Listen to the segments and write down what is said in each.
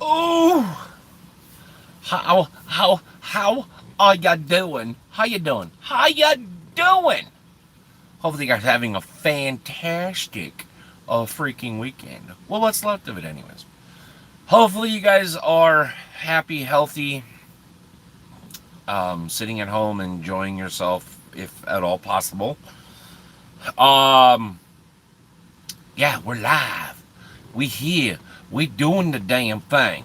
Oh, how are ya doing? How you doing? How ya doing? Hopefully, you guys are having a fantastic, freaking weekend. Well, what's left of it, anyways. Hopefully, you guys are happy, healthy, sitting at home, enjoying yourself, if at all possible. Um, yeah, we're live. We here. We doing the damn thing.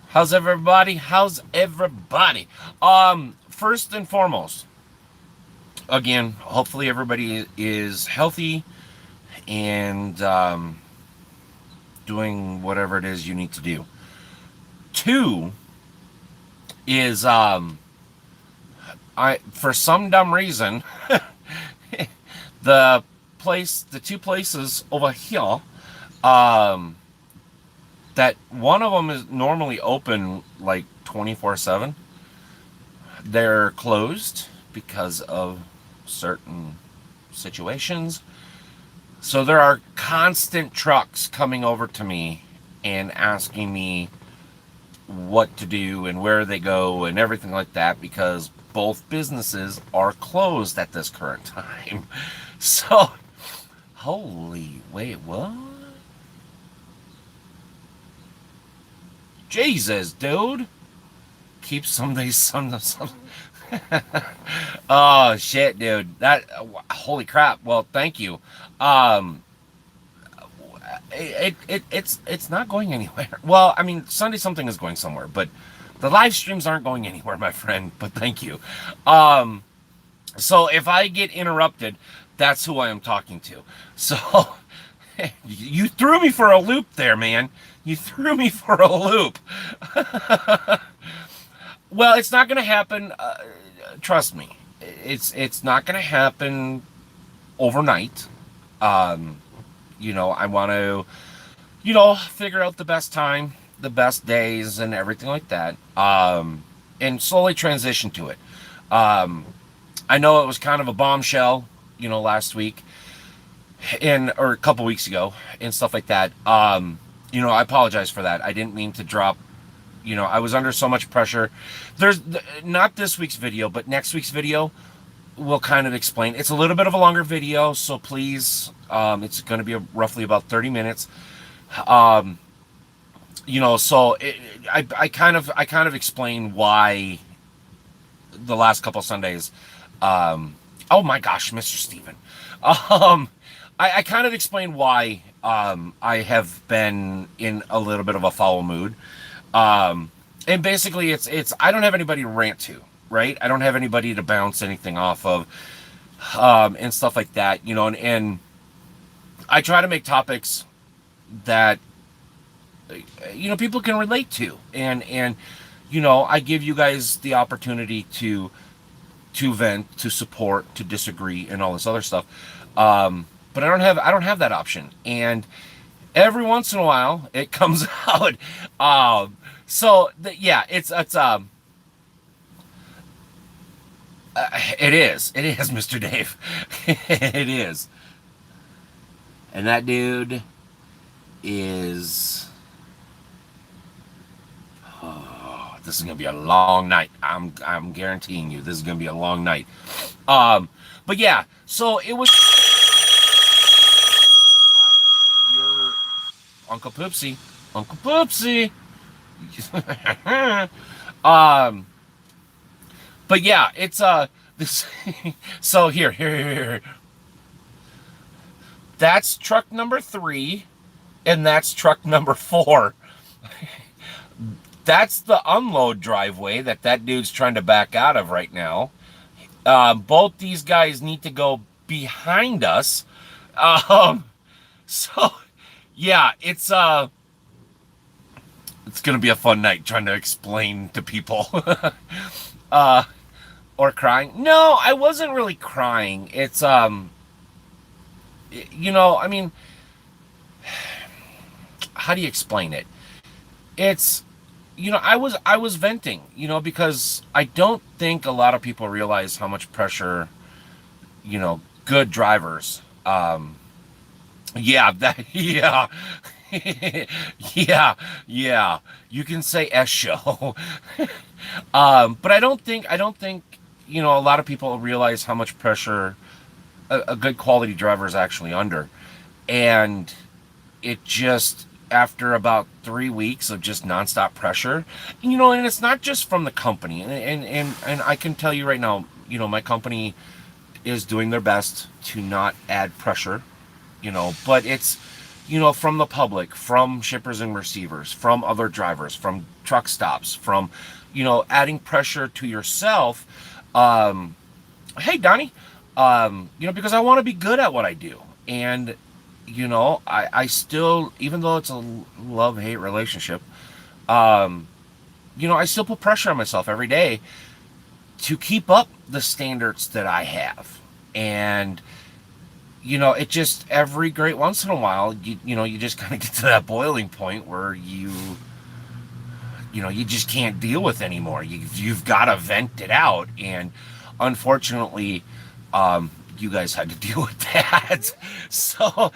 How's everybody? How's everybody? First and foremost, again, hopefully everybody is healthy and doing whatever it is you need to do. Two is I for some dumb reason the two places over here, um, that one of them is normally open like 24/7. They're closed because of certain situations. So there are constant trucks coming over to me and asking me what to do and where they go and everything like that because both businesses are closed at this current time. So, holy, wait, what? Jesus, dude. Keep some. Oh shit, dude. That holy crap. Well, thank you. Um, it's not going anywhere. Well, I mean, Sunday something is going somewhere, but the live streams aren't going anywhere, my friend. But thank you. Um, so if I get interrupted, that's who I am talking to. So you threw me for a loop there, man. You threw me for a loop. Well, it's not going to happen. Trust me, it's not going to happen overnight. Um, I want to, figure out the best time, the best days, and everything like that. And slowly transition to it. Um, I know it was kind of a bombshell, last week or a couple weeks ago and stuff like that. I apologize for that. I didn't mean to drop. I was under so much pressure. There's not this week's video, but next week's video will kind of explain. It's a little bit of a longer video, so please, it's going to be roughly about 30 minutes. Um, so I kind of explain why the last couple Sundays. Oh my gosh, Mr. Steven. Um, I kind of explain why I have been in a little bit of a foul mood. And basically it's I don't have anybody to rant to, right? I don't have anybody to bounce anything off of, and stuff like that, and I try to make topics that people can relate to, and I give you guys the opportunity to vent, to support, to disagree, and all this other stuff. But I don't have that option, and every once in a while it comes out. Yeah, it is Mr. Dave. It is, and that dude is. Oh, this is gonna be a long night. I'm guaranteeing you, this is gonna be a long night. But yeah, so it was. Your Uncle Poopsie, Uncle Poopsie. um, but yeah, it's this. So here. That's truck number 3, and that's truck number 4. That's the unload driveway that dude's trying to back out of right now. Both these guys need to go behind us. So yeah, it's gonna be a fun night trying to explain to people. Or crying. No, I wasn't really crying. It's I mean, how do you explain it? It's I was venting, because I don't think a lot of people realize how much pressure, good drivers. Yeah, that yeah. Yeah, yeah. You can say S show. But I don't think, a lot of people realize how much pressure a good quality driver is actually under. And it just, after about 3 weeks of just nonstop pressure, and it's not just from the company. And I can tell you right now, my company is doing their best to not add pressure, but it's, from the public, from shippers and receivers, from other drivers, from truck stops, from, adding pressure to yourself. Hey, Donnie, because I want to be good at what I do. And, I still, even though it's a love-hate relationship, I still put pressure on myself every day to keep up the standards that I have. And, it just, every great once in a while, you just kind of get to that boiling point where you just can't deal with anymore. You've got to vent it out. And unfortunately, you guys had to deal with that. So,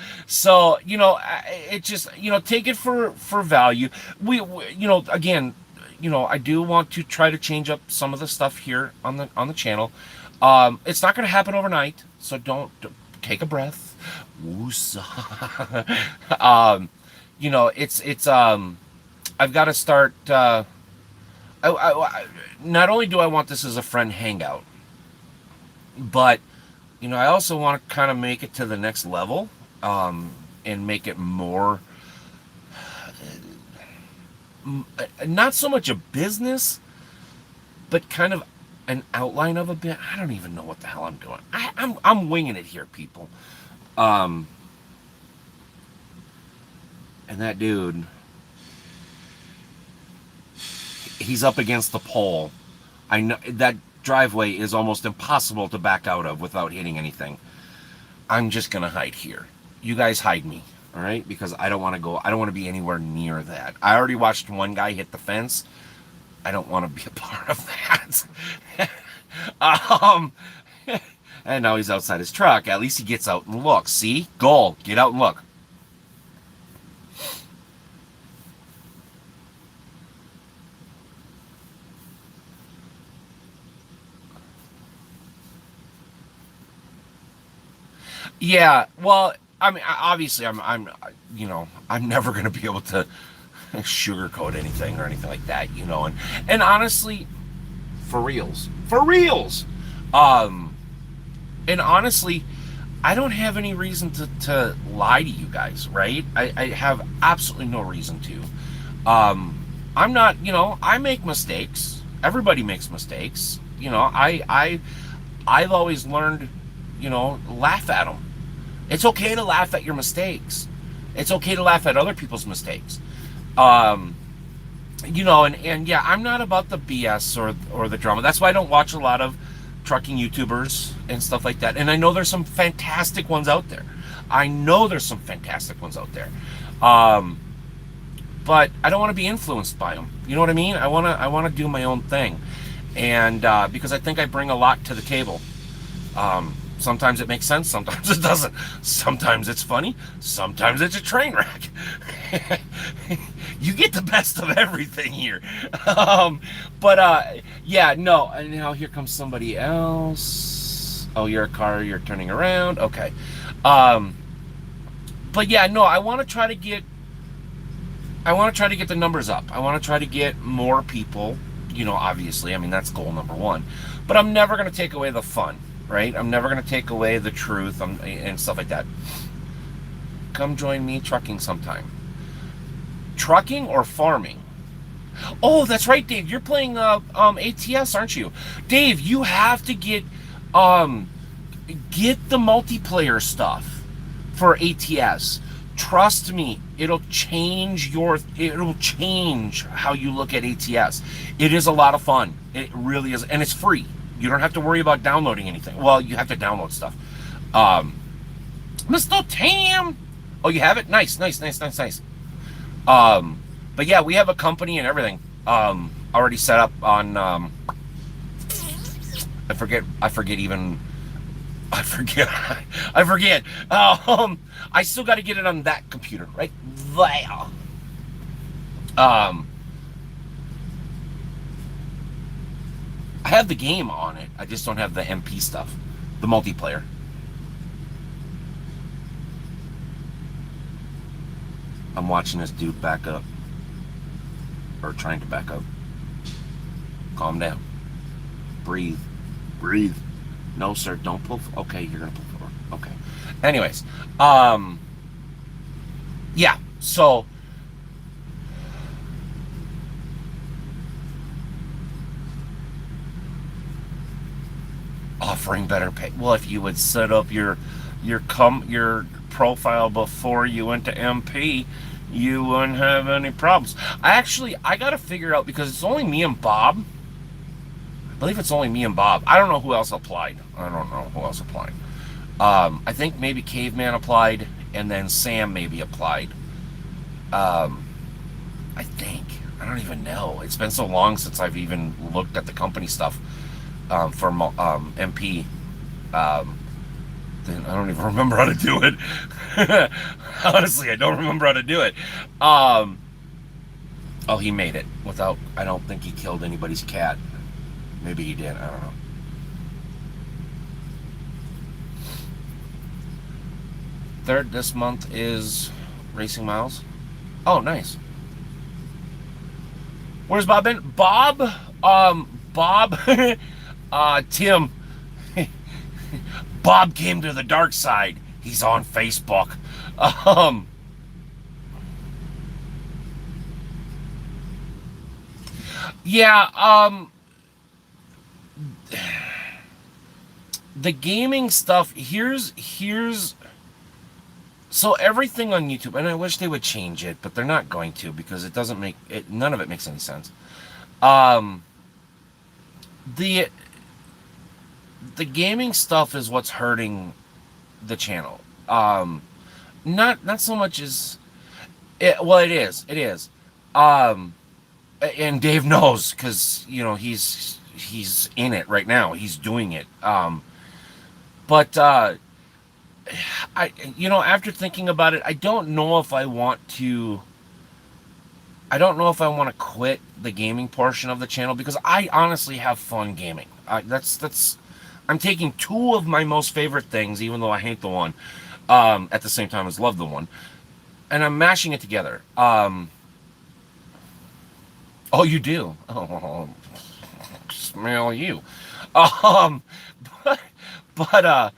it just, take it for value. Again, I do want to try to change up some of the stuff here on the channel. It's not going to happen overnight, so don't take a breath. Woosah. It's I've got to start. Not only do I want this as a friend hangout, but I also want to kind of make it to the next level, and make it more, not so much a business, but kind of an outline of a bit. I don't even know what the hell I'm doing. I'm winging it here, people. And that dude, he's up against the pole. I know that driveway is almost impossible to back out of without hitting anything. I'm just gonna hide here. You guys hide me, all right? Because I don't want to go. I don't want to be anywhere near that. I already watched one guy hit the fence. I don't want to be a part of that. um, and now he's outside his truck. At least he gets out and looks. See, goal. Get out and look. Yeah, well, I mean, obviously, I'm never gonna be able to sugarcoat anything or anything like that, and honestly, for reals, um, and honestly, I don't have any reason to lie to you guys, right? I have absolutely no reason to. I'm not, I make mistakes. Everybody makes mistakes. I've always learned, laugh at them. It's okay to laugh at your mistakes. It's okay to laugh at other people's mistakes. Um, and yeah, I'm not about the BS or the drama. That's why I don't watch a lot of trucking YouTubers and stuff like that. And I know there's some fantastic ones out there. Um, but I don't want to be influenced by them. You know what I mean? I want to do my own thing, and because I think I bring a lot to the table. Sometimes it makes sense, sometimes it doesn't. Sometimes it's funny, sometimes it's a train wreck. You get the best of everything here. Yeah, no. And now here comes somebody else. Oh, you're a car. You're turning around. Okay. Um, but yeah, no. I want to try to get the numbers up. I want to try to get more people. Obviously, I mean that's goal number one. But I'm never going to take away the fun, right? I'm never going to take away the truth and stuff like that. Come join me trucking sometime. Trucking or farming? Oh, that's right, Dave. You're playing ATS, aren't you? Dave, you have to um get the multiplayer stuff for ATS. Trust me, it'll change how you look at ATS. It is a lot of fun. It really is, and it's free. You don't have to worry about downloading anything. Well, you have to download stuff. Mr. Tam. Oh, you have it? Nice. But yeah, we have a company and everything already set up on I forget even I forget. I forget. I still got to get it on that computer right there. Um, I have the game on it. I just don't have the MP stuff, the multiplayer. I'm watching this dude back up, or trying to back up. Calm down. Breathe. Breathe. No, sir, don't pull. Okay, you're gonna pull forward. Okay. Anyways, um, yeah. So offering better pay. Well, if you would set up your profile before you went to MP, you wouldn't have any problems. I got to figure out because it's only me and Bob. I believe it's only me and Bob. I don't know who else applied. I think maybe Caveman applied, and then Sam maybe applied. Um, I think. I don't even know. It's been so long since I've even looked at the company stuff for MP. Um, then I don't even remember how to do it. Honestly, I don't remember how to do it. Um, oh, he made it without. I don't think he killed anybody's cat. Maybe he did. I don't know. Third this month is Racing Miles. Oh, nice. Where's Bob been? Bob, Tim. Bob came to the dark side. He's on Facebook. Um, yeah, the gaming stuff, here's so everything on YouTube, and I wish they would change it, but they're not going to because it doesn't make it, none of it makes any sense. Um, the the gaming stuff is what's hurting the channel. Not so much as it, well, it is. Um, and Dave knows because he's in it right now. He's doing it. But after thinking about it, I don't know if I want to. I don't know if I want to quit the gaming portion of the channel because I honestly have fun gaming. That's. I'm taking two of my most favorite things, even though I hate the one, at the same time as love the one, and I'm mashing it together. Oh, you do? Oh, smell you. Um, but, but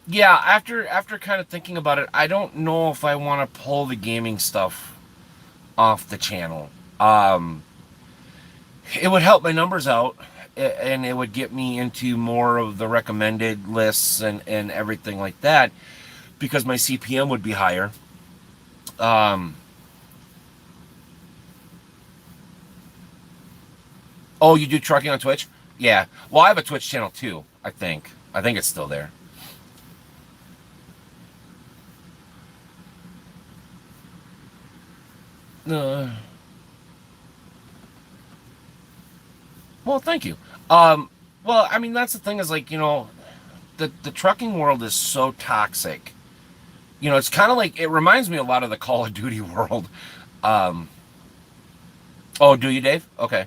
yeah. After kind of thinking about it, I don't know if I want to pull the gaming stuff off the channel. It would help my numbers out, and it would get me into more of the recommended lists and everything like that, because my CPM would be higher. Um, oh, you do trucking on Twitch? Yeah. Well, I have a Twitch channel too. I think. I think it's still there. Uh, well, thank you. Well, I mean, that's the thing is like the trucking world is so toxic. It's kind of like it reminds me a lot of the Call of Duty world. Um, oh, do you, Dave? Okay.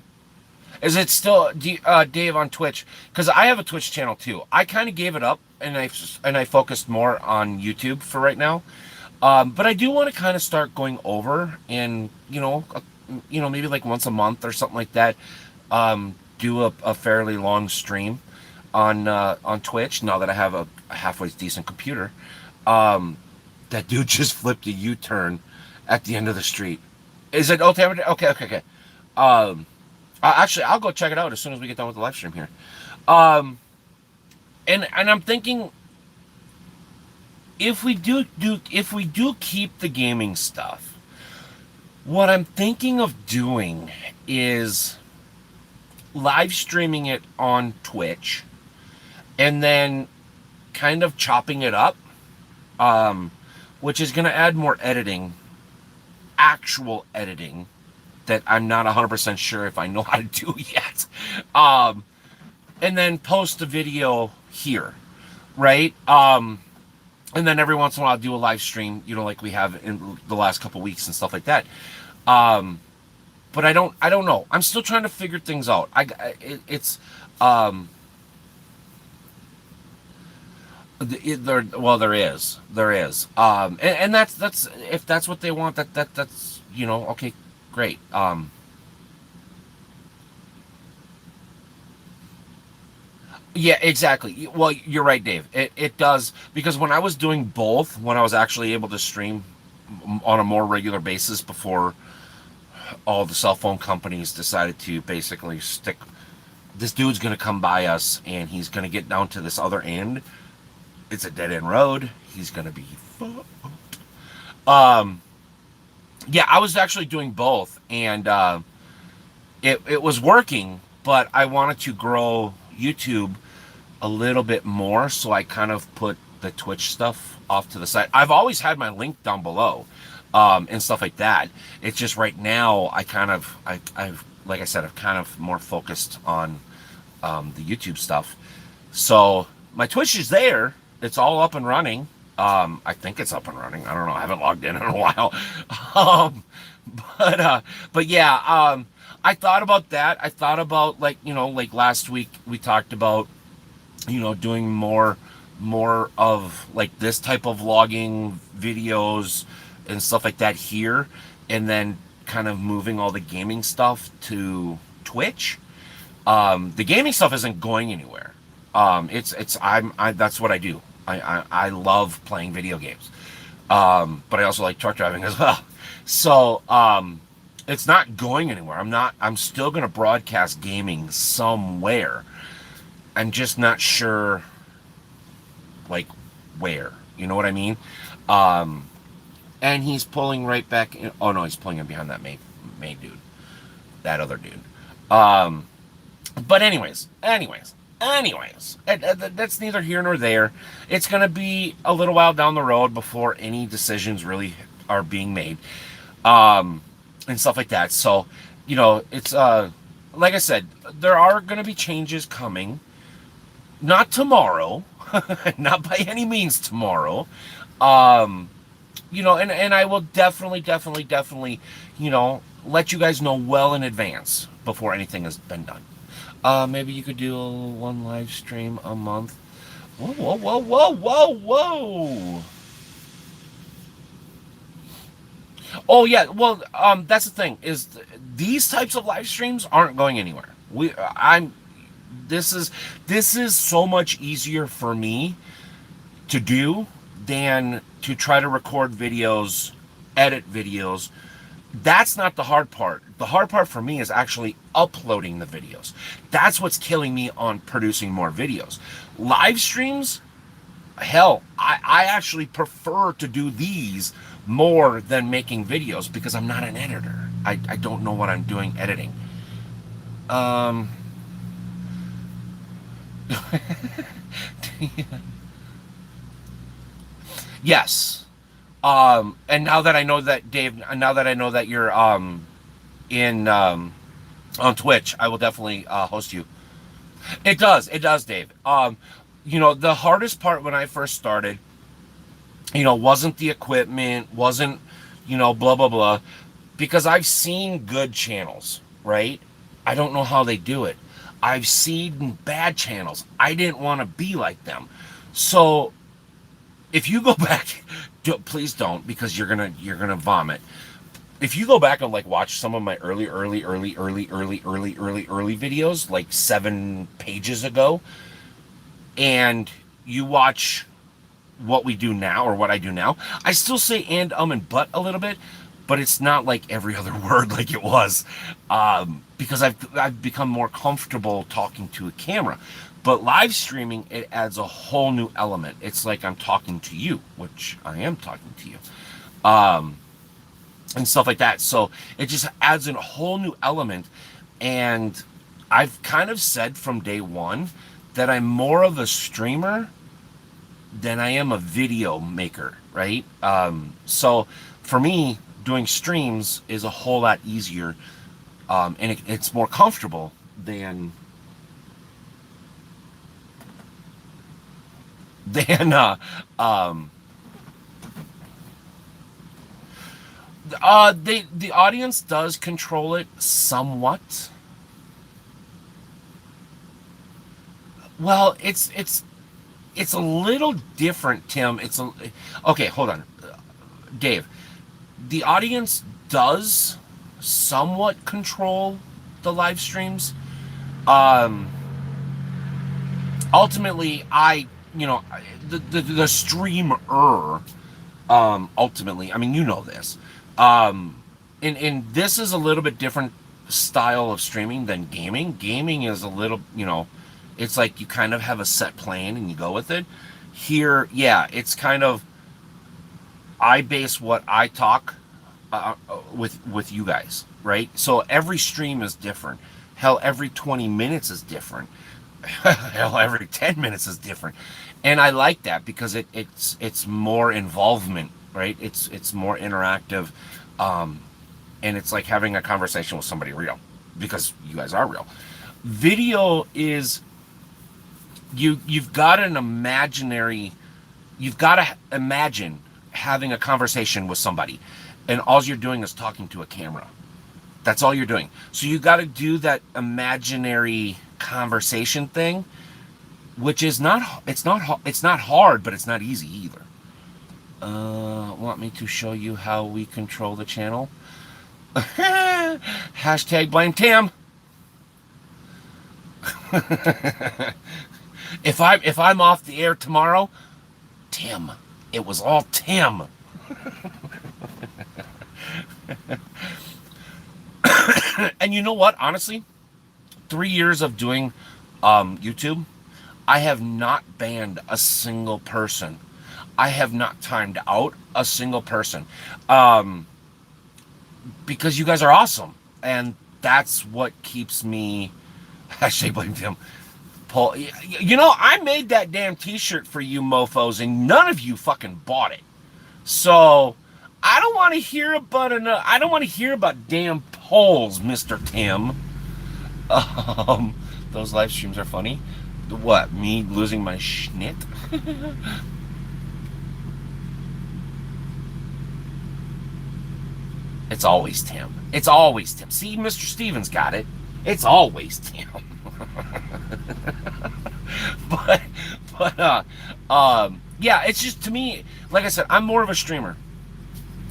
Is it still Dave on Twitch? Because I have a Twitch channel too. I kind of gave it up and I focused more on YouTube for right now. But I do want to kind of start going over and maybe like once a month or something like that. Do a fairly long stream on Twitch. Now that I have a halfway decent computer, that dude just flipped a U-turn at the end of the street. Is it okay? Okay. Um, Actually, I'll go check it out as soon as we get done with the live stream here. Um, and I'm thinking if we do keep the gaming stuff, what I'm thinking of doing is live streaming it on Twitch and then kind of chopping it up, um, which is going to add more editing, actual editing that I'm not 100% sure if I know how to do yet. And then post the video here. right? And then every once in a while I'll do a live stream, like we have in the last couple weeks and stuff like that. Um, but I don't know. I'm still trying to figure things out. It's um, there is, and that's if that's what they want, that's okay, great. Yeah, exactly. Well, you're right, Dave. It does, because when I was doing both, when I was actually able to stream on a more regular basis before all the cell phone companies decided to basically stick, this dude's gonna come by us and he's gonna get down to this other end. It's a dead end road. He's gonna be um yeah, I was actually doing both, and it was working, but I wanted to grow YouTube a little bit more, so I kind of put the Twitch stuff off to the side. I've always had my link down below, and stuff like that. It's just right now I've like I said, I've kind of more focused on the YouTube stuff. So my Twitch is there. It's all up and running. I think it's up and running. I don't know. I haven't logged in a while. Um, but but yeah. I thought about that. I thought about, like, like last week we talked about, doing more of like this type of vlogging videos and stuff like that here, and then kind of moving all the gaming stuff to Twitch. The gaming stuff isn't going anywhere. I that's what I do. I love playing video games. But I also like truck driving as well. So it's not going anywhere. I'm still gonna broadcast gaming somewhere. I'm just not sure, like, where. You know what I mean? Um, and he's pulling right back in. Oh no, he's pulling in behind that main dude, that other dude. Um, but anyways, that's neither here nor there. It's gonna be a little while down the road before any decisions really are being made, and stuff like that. So, it's like I said, there are gonna be changes coming. Not tomorrow, not by any means tomorrow. Um, and I will definitely, let you guys know well in advance before anything has been done. Maybe you could do one live stream a month. Whoa, whoa, whoa, whoa, whoa, whoa. Oh yeah, well, that's the thing, is these types of live streams aren't going anywhere. I'm. This is so much easier for me to do than to try to record videos, edit videos. That's not the hard part. The hard part for me is actually uploading the videos. That's what's killing me on producing more videos. Live streams, hell, I actually prefer to do these more than making videos, because I'm not an editor. I don't know what I'm doing editing. Um, yes. And now that I know that, Dave, now that I know that you're in on Twitch, I will definitely host you. It does, Dave. The hardest part when I first started, wasn't the equipment, wasn't, blah blah blah, because I've seen good channels, right? I don't know how they do it. I've seen bad channels. I didn't want to be like them. So if you go back, please don't, because you're gonna vomit. If you go back and like watch some of my early videos, like 7 pages ago, and you watch what we do now, or what I do now, I still say and but a little bit, but it's not like every other word like it was, because I've become more comfortable talking to a camera. But live streaming, it adds a whole new element. It's like I'm talking to you, which I am talking to you, and stuff like that. So it just adds a whole new element. And I've kind of said from day one that I'm more of a streamer than I am a video maker, right? So for me, doing streams is a whole lot easier, and it's more comfortable than then um, the audience does control it somewhat. Well, it's a little different, Tim. Okay. Hold on, Dave. The audience does somewhat control the live streams. Um, Ultimately, the streamer, ultimately, I mean, you know this, and this is a little bit different style of streaming than gaming. Gaming is a little, it's like you kind of have a set plan and you go with it. Here, yeah, it's kind of, I base what I talk with you guys, right? So every stream is different. Hell, every 20 minutes is different. Hell, every 10 minutes is different, and I like that because it's more involvement, right? It's more interactive, um, and it's like having a conversation with somebody real, because you guys are real. Video is, you've got an imaginary, you've got to imagine having a conversation with somebody, and all you're doing is talking to a camera. That's all you're doing. So you got to do that imaginary conversation thing, which is not hard, but it's not easy either. Want me to show you how we control the channel? Hashtag blame Tim. If I'm off the air tomorrow, Tim. It was all Tim. And you know what? Honestly, 3 years of doing YouTube, I have not banned a single person. I have not timed out a single person, because you guys are awesome, and that's what keeps me. Hashtag blame Tim. Paul, I made that damn T-shirt for you, mofo's, and none of you fucking bought it. So I don't want to hear about I don't want to hear about damn polls, Mr. Tim. Those live streams are funny. What? Me losing my schnit? It's always Tim. It's always Tim. See, Mr. Stevens got it. It's always Tim. but yeah, it's just, to me, like I said, I'm more of a streamer.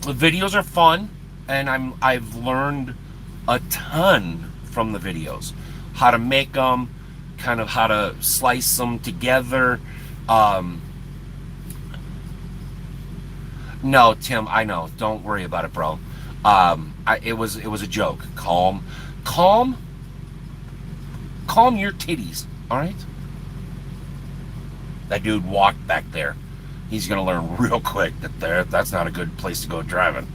The videos are fun, and I've learned a ton from the videos, how to make them, kind of how to slice them together. No, Tim, I know. Don't worry about it, bro. It was a joke. Calm your titties. All right. That dude walked back there. He's gonna learn real quick that that's not a good place to go driving.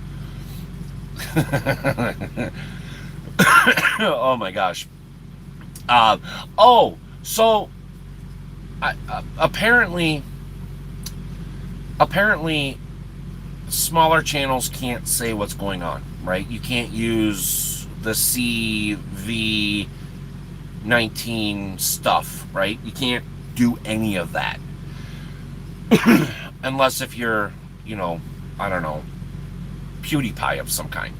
Oh my gosh. So apparently, smaller channels can't say what's going on, right? You can't use the CV19 stuff, right? You can't do any of that. Unless if you're, I don't know, PewDiePie of some kind.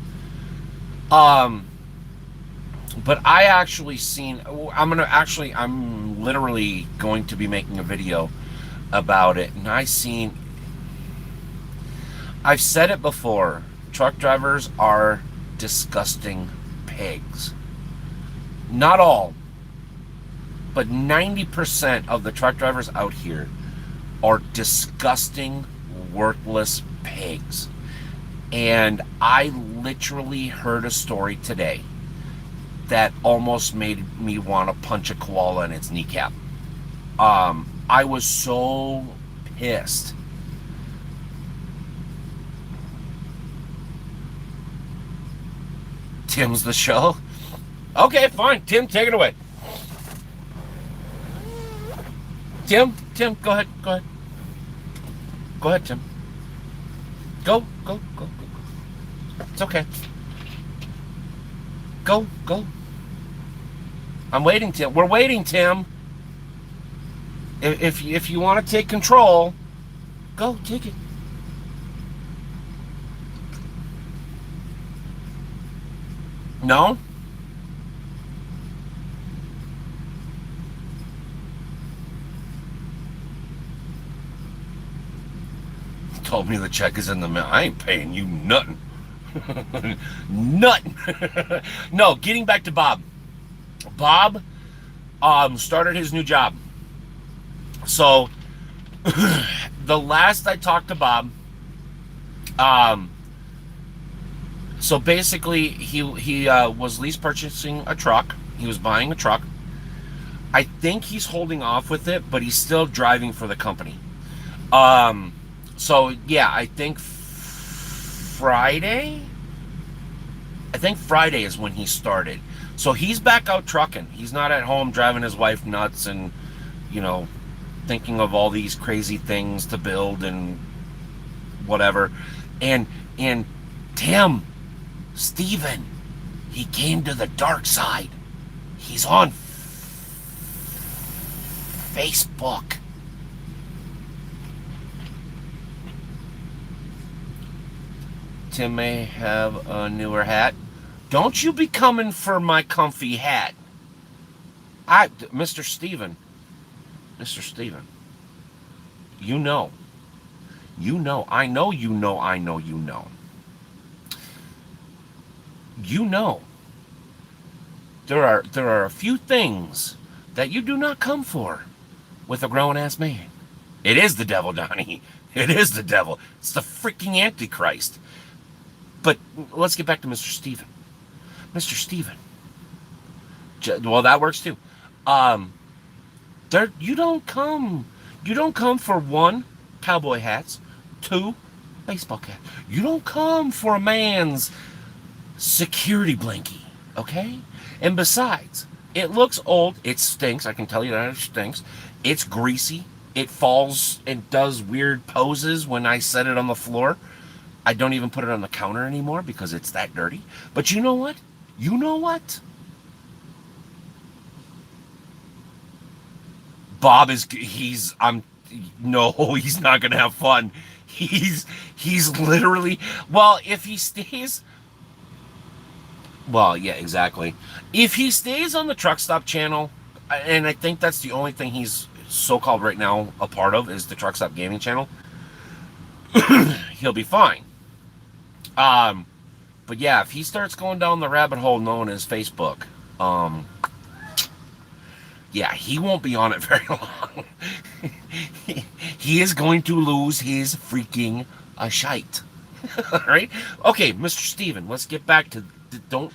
But I actually seen, I'm literally going to be making a video about it, and I've said it before, truck drivers are disgusting pigs. Not all, but 90% of the truck drivers out here are disgusting, worthless pigs. And I literally heard a story today that almost made me want to punch a koala in its kneecap. I was so pissed. Tim's the show? Okay, fine. Tim, take it away. Tim, go ahead. Go ahead, Tim. Go. It's okay. Go. I'm waiting, Tim. We're waiting, Tim. If you want to take control, go take it. No, told me the check is in the mail. I ain't paying you nothing. Nothing. No, getting back to Bob. Bob started his new job. So the last I talked to Bob, um, so basically he was lease purchasing a truck. He was buying a truck. I think he's holding off with it, but he's still driving for the company. Um, so yeah, I think Friday. I think Friday is when he started. So he's back out trucking. He's not at home driving his wife nuts and, you know, thinking of all these crazy things to build and whatever. And Tim, Steven, he came to the dark side. He's on Facebook. Tim may have a newer hat. Don't you be coming for my comfy hat. Mr. Steven, Mr. Steven, you know, I know you know, I know you know. You know, there are a few things that you do not come for with a grown ass man. It is the devil, Donnie. It is the devil. It's the freaking Antichrist. But let's get back to Mr. Steven. Mr. Steven. Well, that works too. Um, there, you don't come for one, cowboy hats, two, baseball cap. You don't come for a man's security blankie, okay? And besides, it looks old. It stinks. I can tell you that it stinks. It's greasy. It falls and does weird poses when I set it on the floor. I don't even put it on the counter anymore because it's that dirty. But you know what? You know what? Bob is he's I'm no, he's not gonna have fun. He's literally well, if he stays well, yeah, exactly. If he stays on the Truckstop channel, and I think that's the only thing he's so-called right now a part of is the Truckstop gaming channel, he'll be fine. Um, but yeah, if he starts going down the rabbit hole known as Facebook, um, yeah, he won't be on it very long. He is going to lose his freaking shite. All right? Okay, Mr. Steven, let's get back to don't.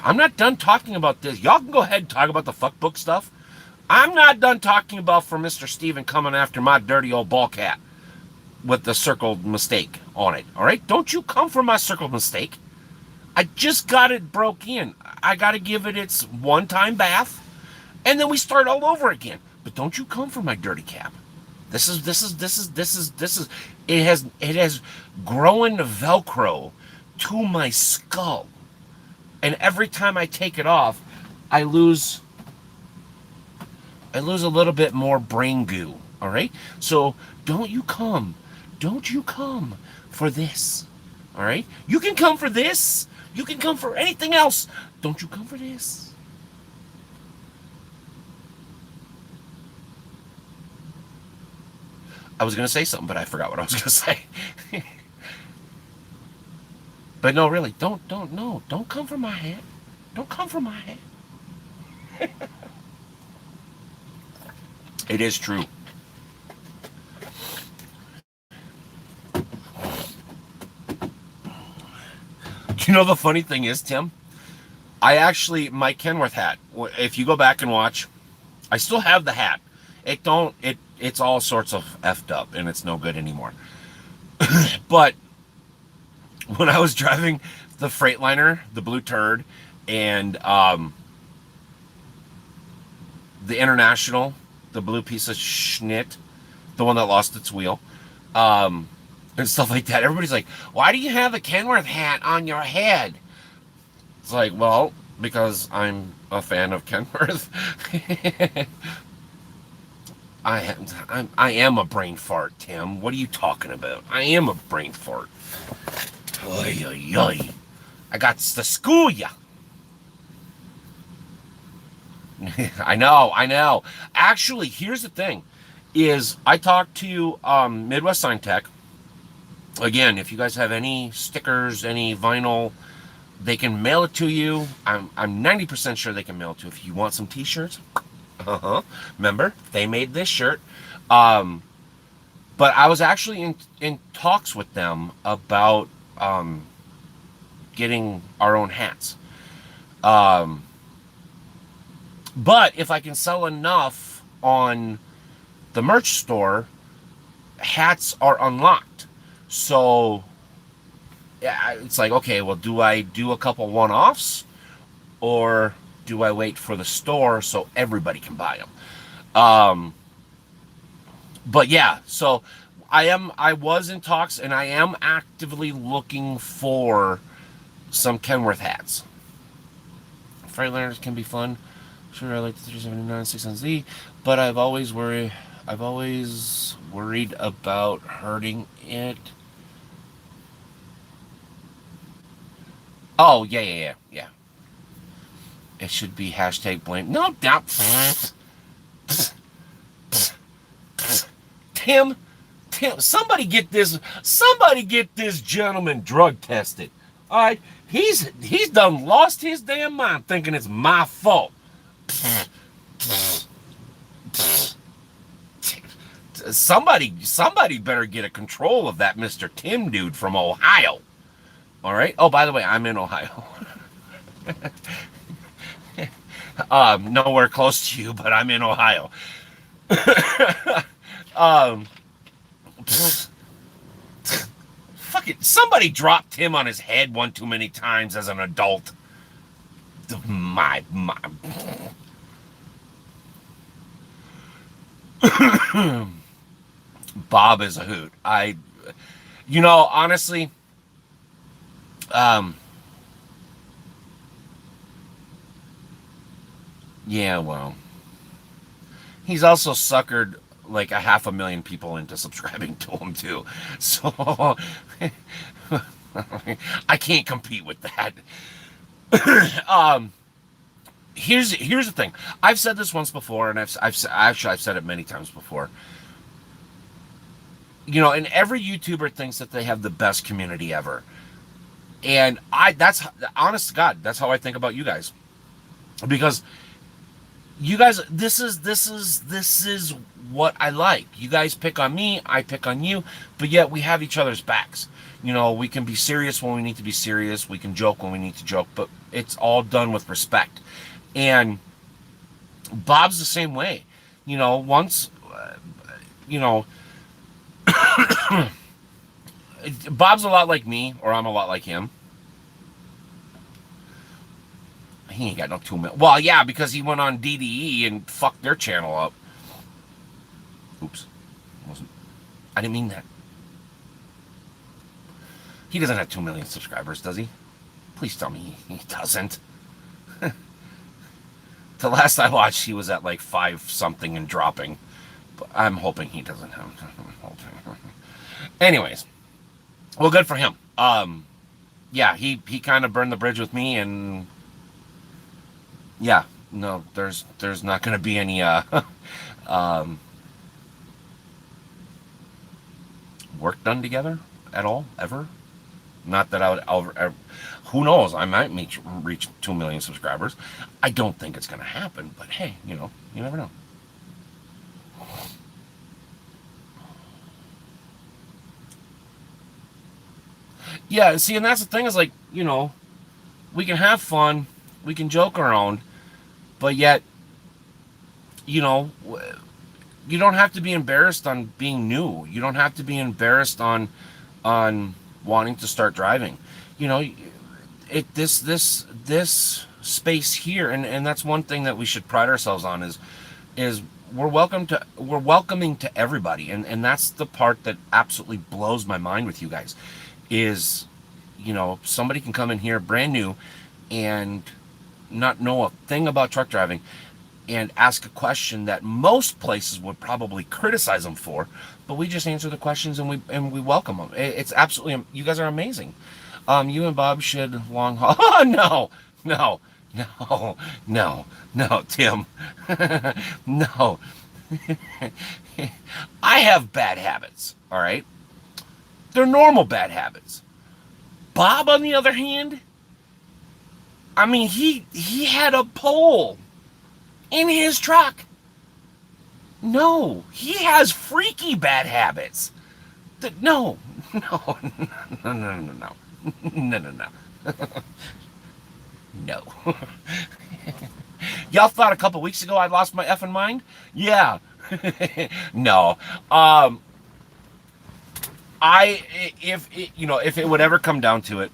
I'm not done talking about this. Y'all can go ahead and talk about the fuckbook stuff. I'm not done talking about for Mr. Steven coming after my dirty old ball cat with the circled mistake on it. All right? Don't you come for my circled mistake. I just got it broke in. I got to give it its one-time bath, and then we start all over again. But don't you come for my dirty cap. This is. It has grown Velcro to my skull, and every time I take it off, I lose a little bit more brain goo. All right. So don't you come for this. All right. You can come for this. You can come for anything else. Don't you come for this. I was gonna say something, but I forgot what I was gonna say. But no, really, don't come for my hat. Don't come for my hat. It is true. You know the funny thing is, Tim? I actually my Kenworth hat. If you go back and watch, I still have the hat. It's all sorts of effed up and it's no good anymore. But when I was driving the Freightliner, the Blue Turd, and the International, the blue piece of schnit, the one that lost its wheel, um, and stuff like that. Everybody's like, "Why do you have a Kenworth hat on your head?" It's like, well, because I'm a fan of Kenworth. I am a brain fart, Tim. What are you talking about? I am a brain fart. Oy, oy, oy. I got to school ya. I know. Actually, here's the thing: is I talked to Midwest Sign Tech. Again, if you guys have any stickers, any vinyl, they can mail it to you. I'm 90% sure they can mail it to you. If you want some T-shirts, remember they made this shirt. Um, but I was actually in talks with them about getting our own hats. Um, but if I can sell enough on the merch store, hats are unlocked. So yeah, it's like, okay, well, do I do a couple one-offs, or do I wait for the store so everybody can buy them? Um, but yeah, so I was in talks, and I am actively looking for some Kenworth hats. Freightliners can be fun. Sure, I like the 379 600Z, but I've always worried about hurting it. Oh, yeah. It should be hashtag blame. No doubt. Tim, somebody get this gentleman drug tested. All right, he's done lost his damn mind thinking it's my fault. Somebody better get a control of that Mr. Tim dude from Ohio. All right. Oh, by the way, I'm in Ohio. Nowhere close to you, but I'm in Ohio. um, Fuck it. Somebody dropped him on his head one too many times as an adult. My. Bob is a hoot. Honestly, um, yeah, well, he's also suckered like a 500,000 people into subscribing to him too. So I can't compete with that. um, here's the thing. I've said this once before, and I've said it many times before. And every YouTuber thinks that they have the best community ever, and that's honest to God, that's how I think about you guys, because you guys, this is what I like. You guys pick on me, I pick on you, but yet we have each other's backs. We can be serious when we need to be serious. We can joke when we need to joke, but it's all done with respect. And Bob's the same way. Once, you know, Bob's a lot like me, or I'm a lot like him. He ain't got no 2 million. Well, yeah, because he went on DDE and fucked their channel up. Oops. I didn't mean that. He doesn't have 2 million subscribers, does he? Please tell me he doesn't. The last I watched, he was at like 5 something and dropping. But I'm hoping he doesn't have. Anyways, well, good for him. Yeah, he kind of burned the bridge with me, and yeah, no, there's not going to be any work done together at all, ever. Not that ever, who knows? I might reach 2 million subscribers. I don't think it's going to happen, but hey, you never know. Yeah, see, and that's the thing is like, we can have fun, we can joke around, but yet, you don't have to be embarrassed on being new. You don't have to be embarrassed on wanting to start driving. This space here, and that's one thing that we should pride ourselves on is we're welcoming to everybody, and that's the part that absolutely blows my mind with you guys is, somebody can come in here brand new and not know a thing about truck driving, and ask a question that most places would probably criticize them for, but we just answer the questions and we welcome them. It's absolutely, you guys are amazing. You and Bob should long haul. Oh, no, no, no, no, no, Tim, no. I have bad habits. All right, they're normal bad habits. Bob, on the other hand, I mean, he had a pole in his truck. No, he has freaky bad habits. No, no, no, no, no, no, no, no, no, no. Y'all thought a couple weeks ago I lost my effing mind? Yeah. No. If it would ever come down to it,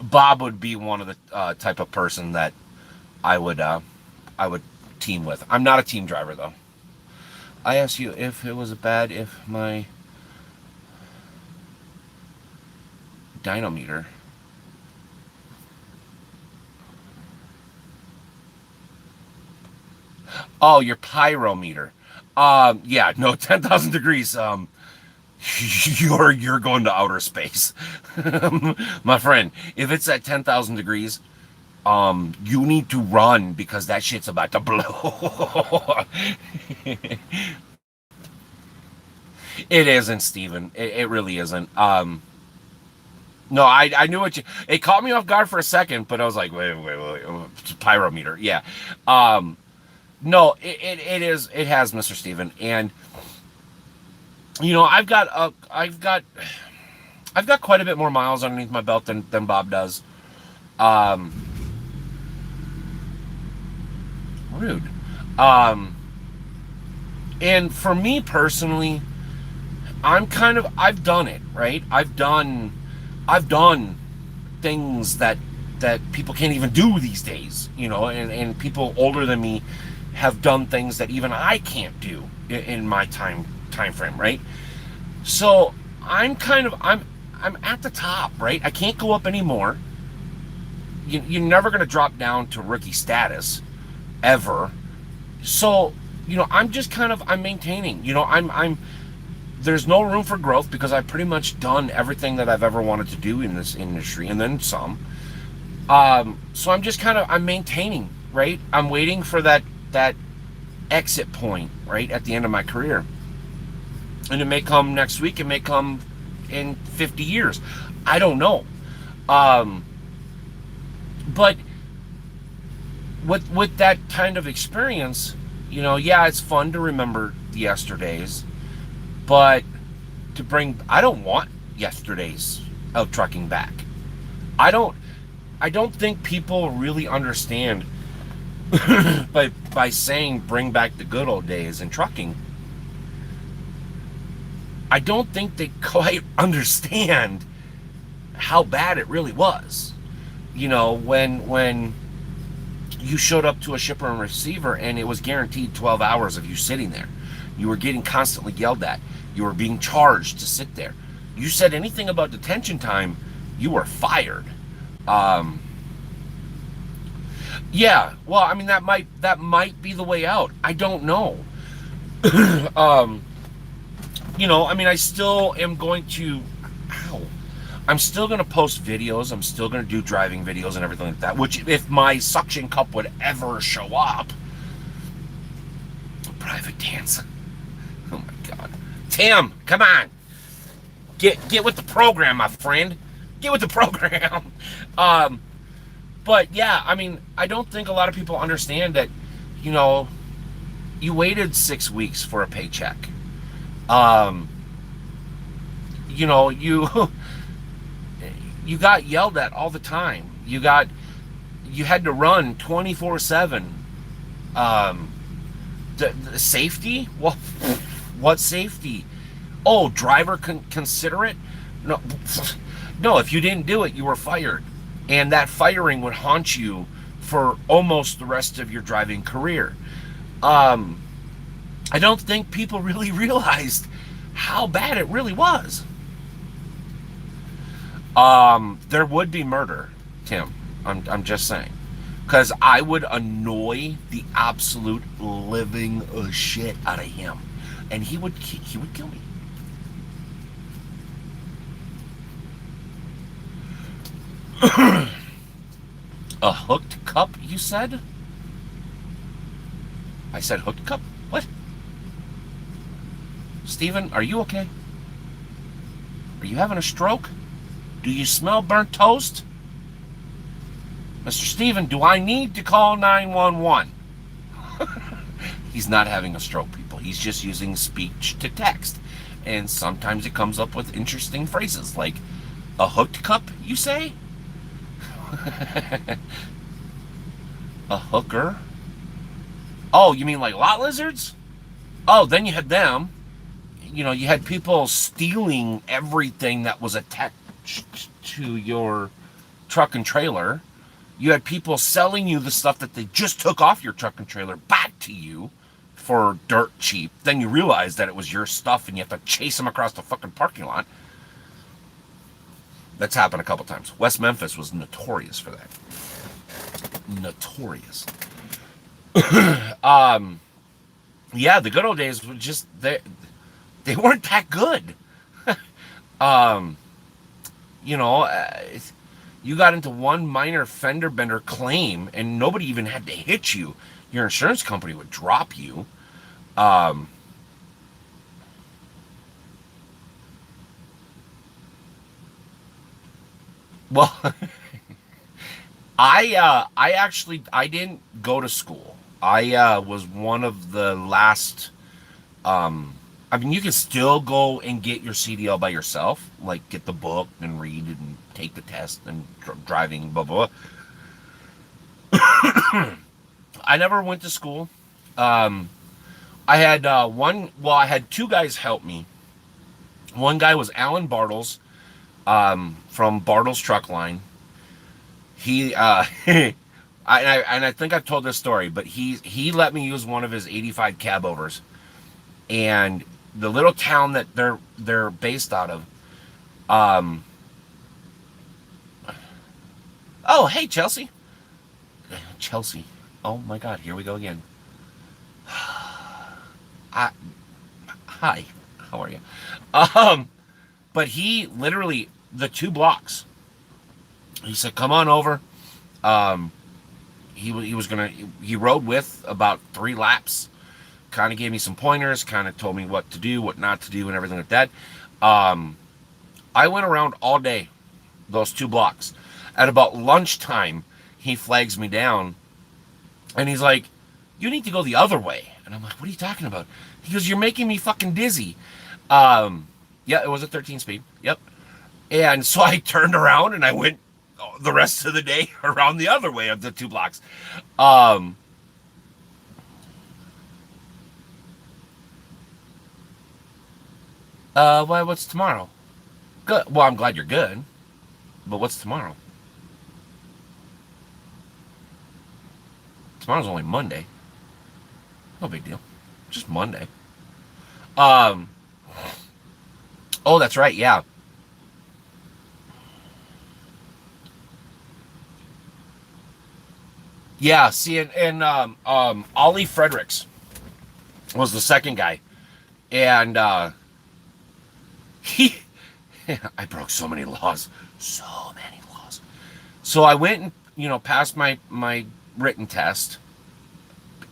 Bob would be one of the type of person that I would team with. I'm not a team driver though. I asked you if it was bad if my dynometer. Oh, your pyrometer. Yeah, no, 10,000 degrees. You're going to outer space, my friend. If it's at 10,000 degrees, you need to run because that shit's about to blow. It isn't, Steven. It really isn't. No, I knew what you. It caught me off guard for a second, but I was like, wait, pyrometer, yeah. No, it is. It has, Mr. Steven, and I've got quite a bit more miles underneath my belt than Bob does. Rude. And for me personally, I've done it, right? I've done things that people can't even do these days, and people older than me have done things that even I can't do in my time frame, right? So I'm at the top, right? I can't go up anymore. You're never going to drop down to rookie status ever. So, I'm maintaining, there's no room for growth because I've pretty much done everything that I've ever wanted to do in this industry and then some. So I'm maintaining, right? I'm waiting for that exit point, right, at the end of my career. And it may come next week, it may come in 50 years. I don't know. But with that kind of experience, yeah, it's fun to remember the yesterdays, but I don't want yesterdays of trucking back. I don't think people really understand by saying bring back the good old days in trucking. I don't think they quite understand how bad it really was. When you showed up to a shipper and receiver and it was guaranteed 12 hours of you sitting there. You were getting constantly yelled at. You were being charged to sit there. You said anything about detention time, you were fired. Yeah, well, I mean, that might be the way out. I don't know. I still am going to, I'm still going to post videos. I'm still going to do driving videos and everything like that, which if my suction cup would ever show up, private dance. Oh my God. Tim, come on. Get with the program, my friend. Get with the program. But yeah, I don't think a lot of people understand that, you waited 6 weeks for a paycheck. You got yelled at all the time. You had to run 24/7. The safety? Well, what safety? Oh, driver considerate? No, no. If you didn't do it, you were fired, and that firing would haunt you for almost the rest of your driving career. I don't think people really realized how bad it really was. There would be murder, Tim. I'm just saying. because I would annoy the absolute living shit out of him, and he would kill me. A hooked cup, you said? I said hooked cup? What? Steven, are you okay? Are you having a stroke? Do you smell burnt toast? Mr. Steven, do I need to call 911? He's not having a stroke, people. He's just using speech to text. And sometimes it comes up with interesting phrases like, a hooked cup, you say? A hooker? Oh, you mean like lot lizards? Oh, then you had them. You know, you had people stealing everything that was attached to your truck and trailer. You had people selling you the stuff that they just took off your truck and trailer back to you for dirt cheap. Then you realize that it was your stuff and you have to chase them across the fucking parking lot. That's happened a couple times. West Memphis was notorious for that. Notorious. Yeah, the good old days were just they weren't that good. um, you know, you got into one minor fender bender claim and nobody even had to hit you. Your insurance company would drop you. Um, well, I actually I didn't go to school. I was one of the last. Um, I mean, you can still go and get your CDL by yourself, like get the book and read and take the test and driving, blah blah. I never went to school. Um, I had one. Well, I had two guys help me. One guy was Alan Bartles from Bartles Truck Line. He I think I've told this story, but he let me use one of his 85 cab overs, and the little town that they're based out of. Um, oh, hey Chelsea, Chelsea. Oh my God, here we go again. I, hi, how are you? Um, but he literally the 2 blocks. He said, "Come on over." Um, he was gonna he rode with about 3 laps, kind of gave me some pointers, kind of told me what to do, what not to do, and everything like that. um I went around all day those 2 blocks. At about lunchtime he flags me down and he's like, you need to go the other way. And I'm like, what are you talking about? He goes, you're making me fucking dizzy. Yeah, it was a 13 speed. Yep. And so I turned around and I went the rest of the day around the other way of the 2 blocks. Um, why? What's tomorrow? Good. Well, I'm glad you're good. But what's tomorrow? Tomorrow's only Monday. No big deal. Just Monday. Um. Oh, that's right. Yeah. Yeah. See, and Ollie Fredericks was the second guy, and he I broke so many laws, so many laws. So I went and passed my written test,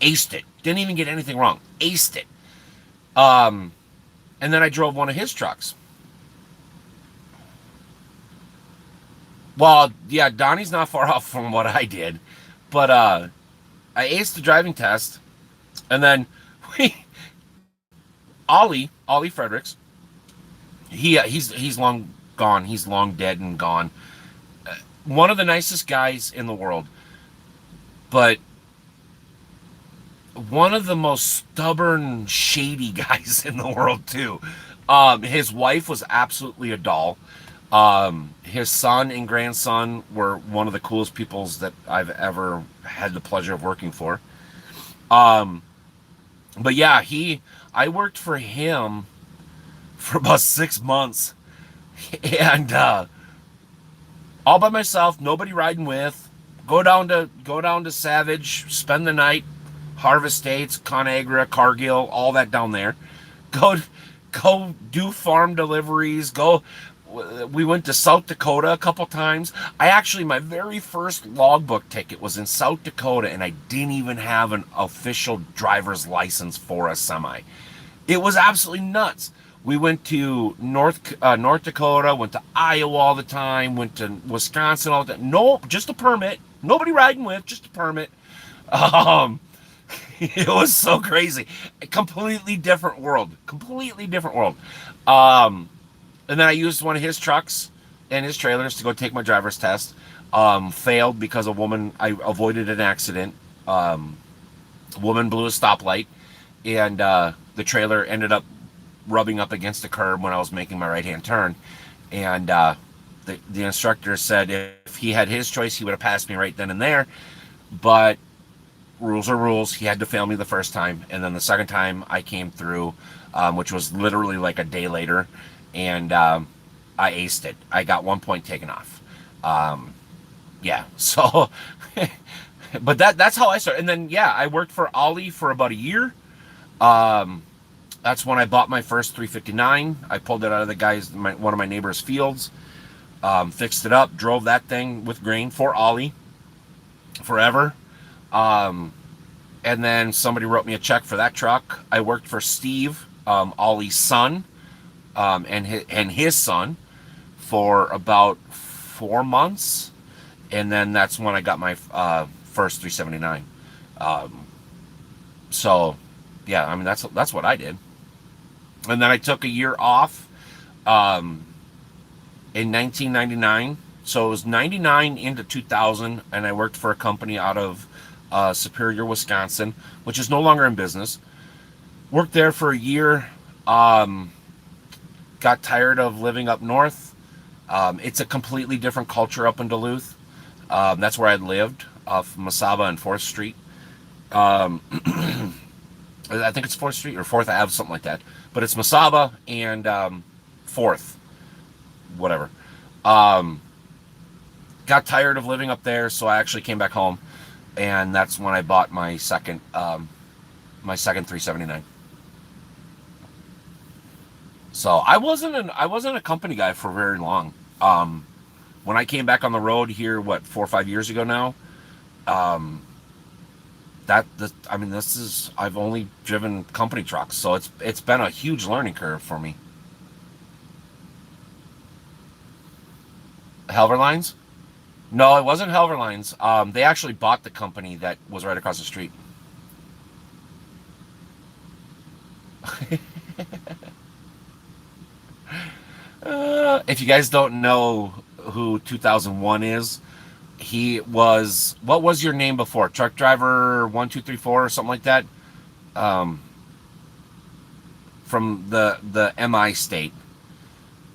aced it, didn't even get anything wrong, aced it. Um, and then I drove one of his trucks. Well, yeah, Donnie's not far off from what I did, but I aced the driving test, and then we Ollie Fredericks, he's long gone, he's long dead and gone. One of the nicest guys in the world, but one of the most stubborn, shady guys in the world too. His wife was absolutely a doll. His son and grandson were one of the coolest peoples that I've ever had the pleasure of working for. Um, but yeah, I worked for him for about 6 months, and all by myself, nobody riding with. Go down to Savage, spend the night, Harvest States, Conagra, Cargill, all that down there. Go go do farm deliveries. Go. We went to South Dakota a couple times. My very first logbook ticket was in South Dakota, and I didn't even have an official driver's license for a semi. It was absolutely nuts. We went to North Dakota, went to Iowa all the time, went to Wisconsin all the time. No, just a permit. Nobody riding with, just a permit. Um, it was so crazy. A completely different world. Completely different world. Um, and then I used one of his trucks and his trailers to go take my driver's test. Failed because I avoided an accident. A woman blew a stoplight, and the trailer ended up rubbing up against the curb when I was making my right hand turn. And the instructor said if he had his choice, he would have passed me right then and there. But rules are rules. He had to fail me the first time, and then the second time I came through, which was literally like a day later, and I aced it. I got 1 point taken off. Yeah, so, but that's how I started. And then yeah, I worked for Ollie for about a year. Um, that's when I bought my first 359. I pulled it out of one of my neighbor's fields, fixed it up, drove that thing with grain for Ollie forever. Um, and then somebody wrote me a check for that truck. I worked for Steve, Ollie's son, and his son for about 4 months, and then that's when I got my first 379. Um, so, yeah, I mean that's what I did, and then I took a year off um, in 1999. So it was 99 into 2000, and I worked for a company out of Superior, Wisconsin, which is no longer in business. Worked there for a year. Got tired of living up north. It's a completely different culture up in Duluth. That's where I lived, off Masaba and 4th Street. Um, I think it's 4th Street or 4th Ave, something like that. But it's Masaba and 4th, whatever. Um, got tired of living up there, so I actually came back home, and that's when I bought my second 379. So I wasn't a company guy for very long. When I came back on the road here, what, 4 or 5 years ago now, um, this is I've only driven company trucks, so it's been a huge learning curve for me. Helver Lines? No, it wasn't Helver Lines. They actually bought the company that was right across the street. If you guys don't know who 2001 is, he was. What was your name before? Truck driver 1 2 3 4 or something like that. Um, from the MI state.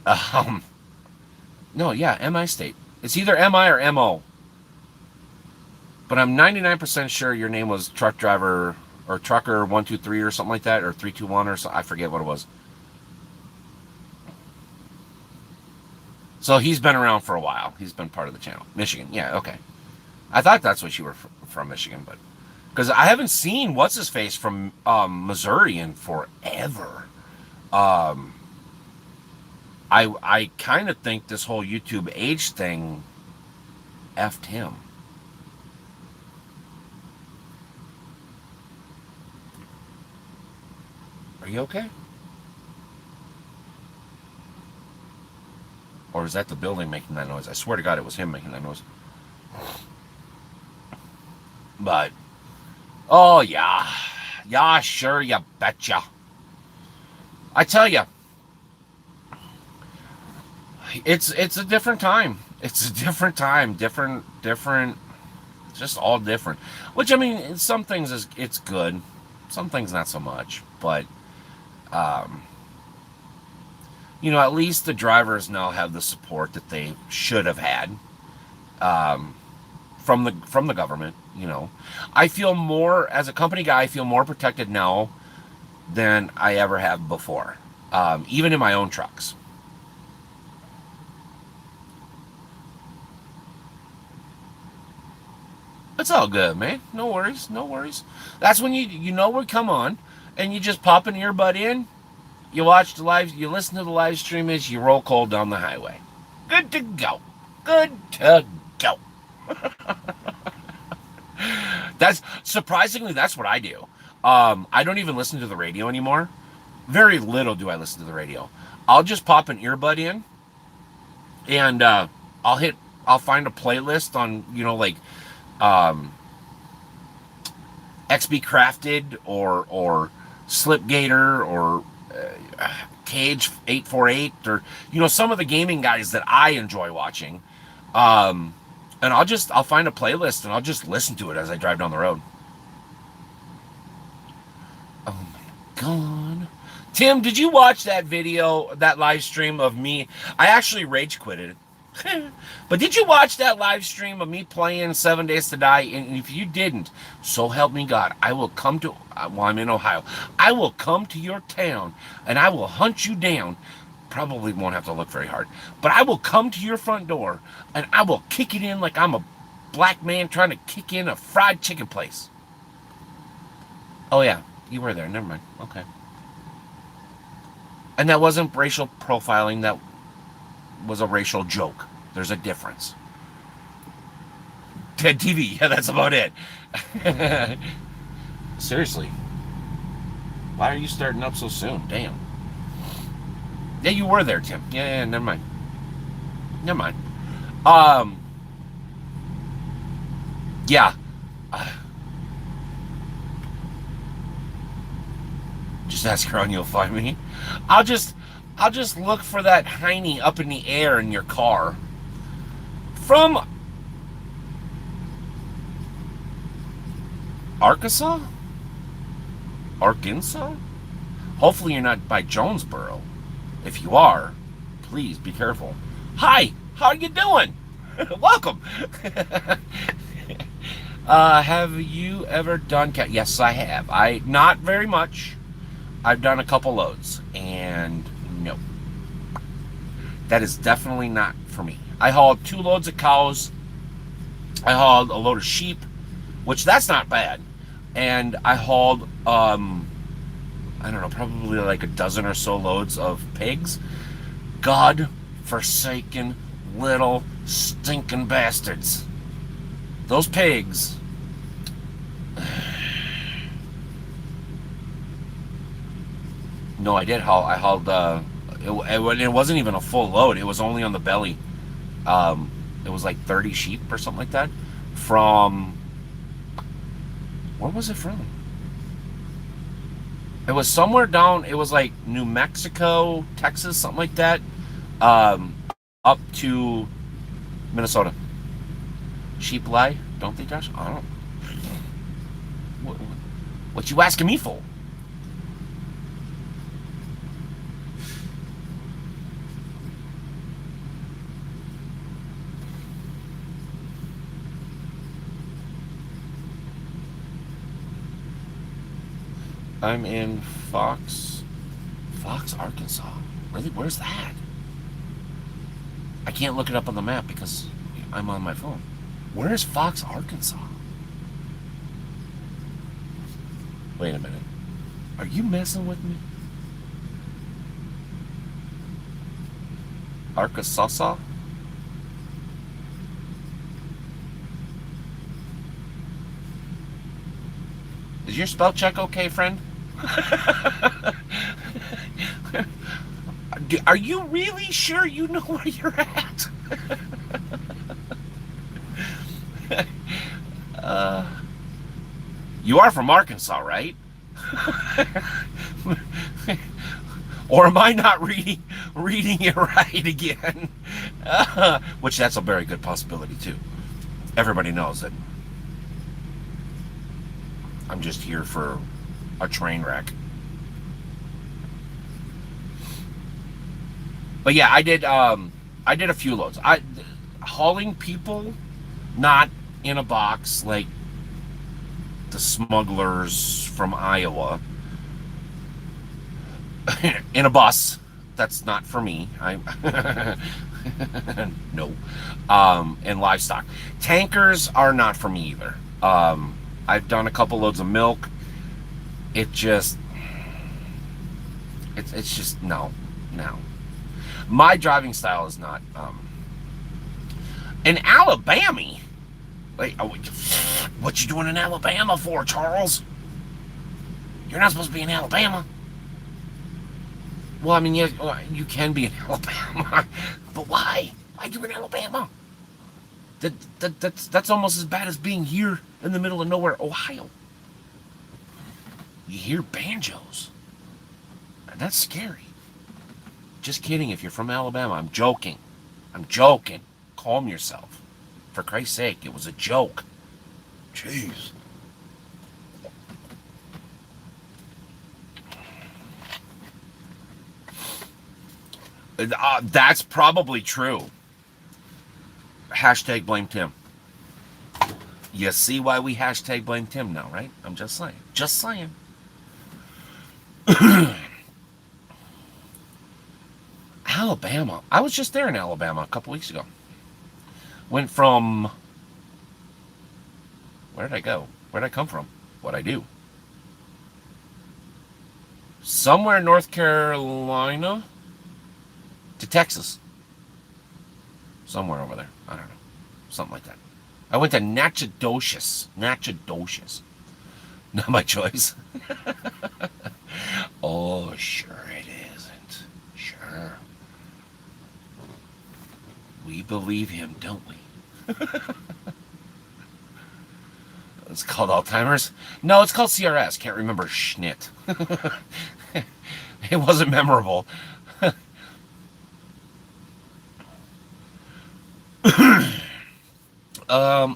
Um, no, yeah, MI state. It's either MI or MO. But I'm 99% sure your name was truck driver or trucker 1 2 3 or something like that, or 3 2 1 or so. I forget what it was. So he's been around for a while. He's been part of the channel. Michigan. Yeah, okay. I thought that's what you were from, Michigan, but because I haven't seen what's his face from Missouri in forever. Um, I kind of think this whole YouTube age thing effed him. Are you okay? Or is that the building making that noise? I swear to God, it was him making that noise. But oh yeah, yeah, sure, you betcha. I tell you, it's a different time. It's a different time, different, just all different. Which I mean, some things it's good, some things not so much. But um, at least the drivers now have the support that they should have had um, from the government. I feel more as a company guy. I feel more protected now than I ever have before, even in my own trucks. It's all good, man. No worries, no worries. That's when you know we come on, and you just pop an earbud in. You watch the live, you listen to the live stream as you roll cold down the highway. Good to go. Good to go. That's surprisingly that's what I do. I don't even listen to the radio anymore. Very little do I listen to the radio. I'll just pop an earbud in, and I'll hit. I'll find a playlist on like um, XB Crafted or Slipgator or Cage 848 or some of the gaming guys that I enjoy watching. Um, and I'll find a playlist and I'll just listen to it as I drive down the road. Oh my god. Tim, did you watch that video, that live stream of me? I actually rage quitted it. But did you watch that live stream of me playing 7 Days to Die? And if you didn't, so help me God, I will come to, well, I'm in Ohio. I will come to your town and I will hunt you down. Probably won't have to look very hard. But I will come to your front door and I will kick it in like I'm a black man trying to kick in a fried chicken place. Oh, yeah, you were there. Never mind. Okay. And that wasn't racial profiling. That was a racial joke. There's a difference. Ted TV, yeah, that's about it. Seriously. Why are you starting up so soon? Damn. Yeah, you were there, Tim. Yeah, never mind. Never mind. Yeah. Just ask her and you'll find me. I'll just look for that hiney up in the air in your car. From Arkansas? Arkansas? Hopefully you're not by Jonesboro. If you are, please be careful. Hi, how are you doing? Welcome. Have you ever done cat? Yes, I have. Not very much. I've done a couple loads, and no. That is definitely not for me. I hauled 2 loads of cows. I hauled a load of sheep, which that's not bad. And I hauled, I don't know, probably like a dozen or so loads of pigs. God forsaken little stinking bastards. Those pigs. No, I did haul. I hauled. It wasn't even a full load. It was only on the belly. It was like 30 sheep or something like that. From where was it from? It was somewhere down. It was like New Mexico, Texas, something like that. Up to Minnesota. Sheep lie, don't they, Josh? I don't. What you asking me for? I'm in Fox, Arkansas. Really? Where's that? I can't look it up on the map because I'm on my phone. Where is Fox, Arkansas? Wait a minute. Are you messing with me? Arkansas? Is your spell check okay, friend? Are you really sure you know where you're at? You are from Arkansas, right? Or am I not reading it right again? Which that's a very good possibility too. Everybody knows that I'm just here for a train wreck. But yeah, I did a few loads. Hauling people, not in a box like the smugglers from Iowa. In a bus. That's not for me. No. And livestock. Tankers are not for me either. I've done a couple loads of milk. It just, it's just no, no. My driving style is not. In Alabama, wait, what you doing in Alabama for, Charles? You're not supposed to be in Alabama. Well, I mean, you can be in Alabama, but why? Why are you in Alabama? That's almost as bad as being here in the middle of nowhere, Ohio. You hear banjos, and that's scary. Just kidding. If you're from Alabama, I'm joking. I'm joking. Calm yourself. For Christ's sake, it was a joke. Jeez. That's probably true. Hashtag blame Tim. You see why we hashtag blame Tim now, right? I'm just saying. Just saying. Alabama. I was just there in Alabama a couple weeks ago. Went from... Where did I go? Where did I come from? What'd I do? Somewhere in North Carolina to Texas. Somewhere over there. I don't know. Something like that. I went to Natchitoches. Natchitoches. Not my choice. Oh, sure it isn't. Sure. We believe him, don't we? It's called Alzheimer's? No, it's called CRS. Can't remember schnit. It wasn't memorable.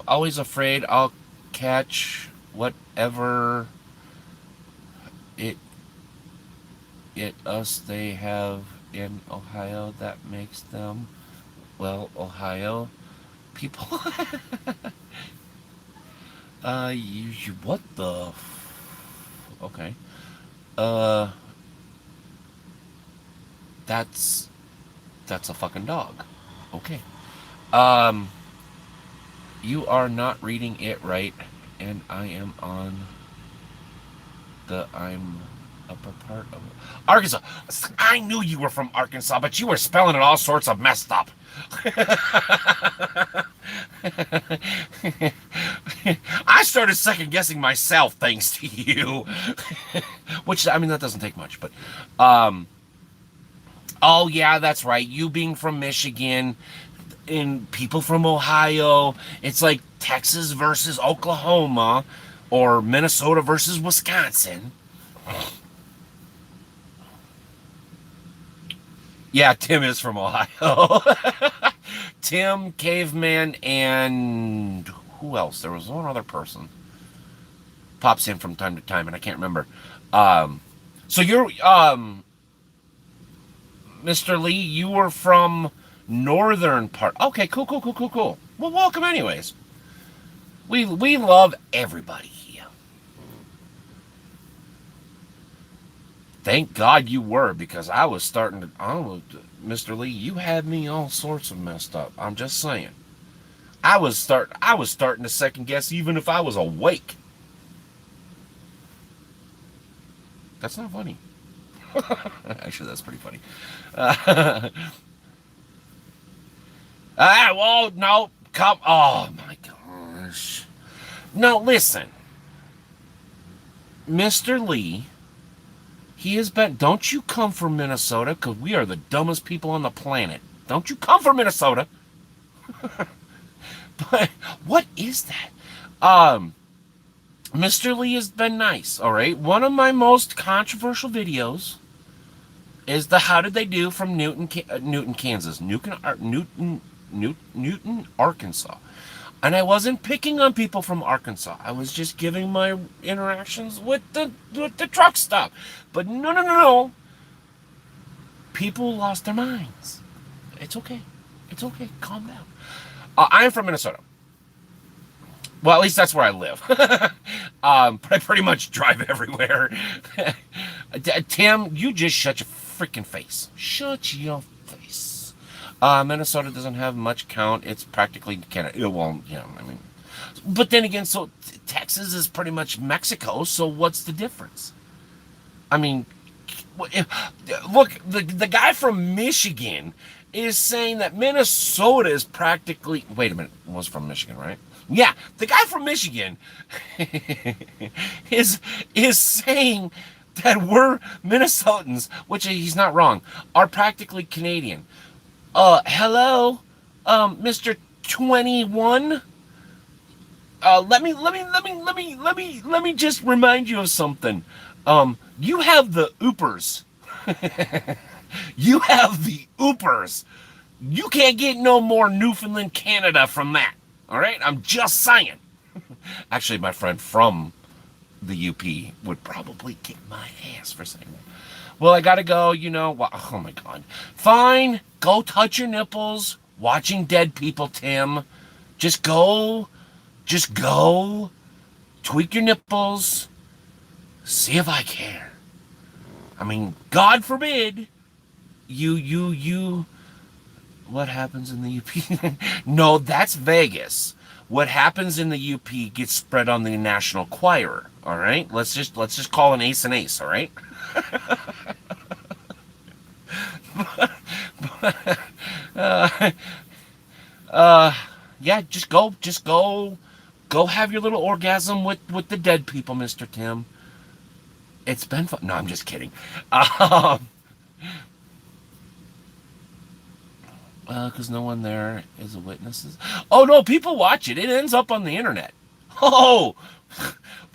Always afraid I'll catch whatever us they have in Ohio that makes them, well, Ohio people. What the? Okay. Uh, that's a fucking dog. Okay. Um, you are not reading it right, and I am on the I'm upper part of Arkansas. I knew you were from Arkansas, but you were spelling it all sorts of messed up. I started second guessing myself thanks to you. Which, I mean, that doesn't take much, but oh yeah, that's right. You being from Michigan and people from Ohio, it's like Texas versus Oklahoma or Minnesota versus Wisconsin. Yeah, Tim is from Ohio. Tim, Caveman, and who else? There was one other person. Pops in from time to time, and I can't remember. So you're, Mr. Lee, you were from northern part. Okay, cool. Well, welcome anyways. We love everybody here. Thank God you were, because I was starting to, Mr. Lee, you had me all sorts of messed up. I'm just saying. I was starting to second guess even if I was awake. That's not funny. Actually, that's pretty funny. Well, no, come. Oh my gosh. No, listen, Mr. Lee. He has been. Don't you come from Minnesota, because we are the dumbest people on the planet. Don't you come from Minnesota. But what is that? Mr. Lee has been nice. All right. One of my most controversial videos is the "How did they do" from Newton, Kansas, Newton, Arkansas. And I wasn't picking on people from Arkansas. I was just giving my interactions with the truck stop. But no. People lost their minds. It's okay. It's okay. Calm down. I'm from Minnesota. Well, at least that's where I live. But I pretty much drive everywhere. Tim, you just shut your freaking face. Shut your face. Minnesota doesn't have much count. It's practically Canada. Well, yeah, I mean, But then again, so Texas is pretty much Mexico, so what's the difference? I mean, look, the guy from Michigan is saying that Minnesota is practically. Wait a minute, was from Michigan, right? Yeah, the guy from Michigan is is saying that we're Minnesotans, which he's not wrong, are practically Canadian. Hello, Mr. 21. Let me just remind you of something. You have the oopers. You have the oopers. You can't get no more Newfoundland, Canada from that. All right, I'm just saying. Actually, my friend from the UP would probably kick my ass for saying that. Well, I gotta go. Well, oh my god. Fine, go touch your nipples. Watching dead people, Tim. Just go. Just go. Tweak your nipples. See if I care. I mean, God forbid you. What happens in the UP? No, that's Vegas. What happens in the UP gets spread on the National Choir. All right, let's just call an ace an ace. All right. uh, yeah, go have your little orgasm with the dead people, Mister Tim. It's been fun. No, I'm just kidding. Um, because no one there is a witness. Oh no, people watch it. It ends up on the internet. Oh,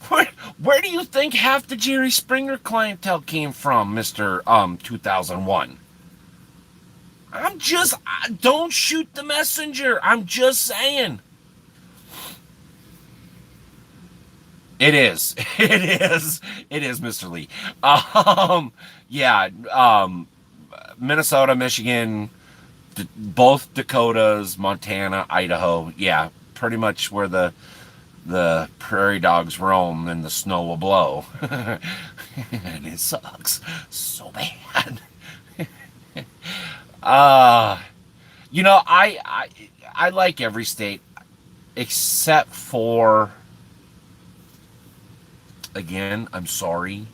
where, where do you think half the Jerry Springer clientele came from, Mister 2001? Don't shoot the messenger. I'm just saying. It is. It is. It is, Mr. Lee. Yeah. Minnesota, Michigan, both Dakotas, Montana, Idaho. Yeah, pretty much where the prairie dogs roam and the snow will blow, and it sucks so bad. Uh, I like every state except for, again, I'm sorry.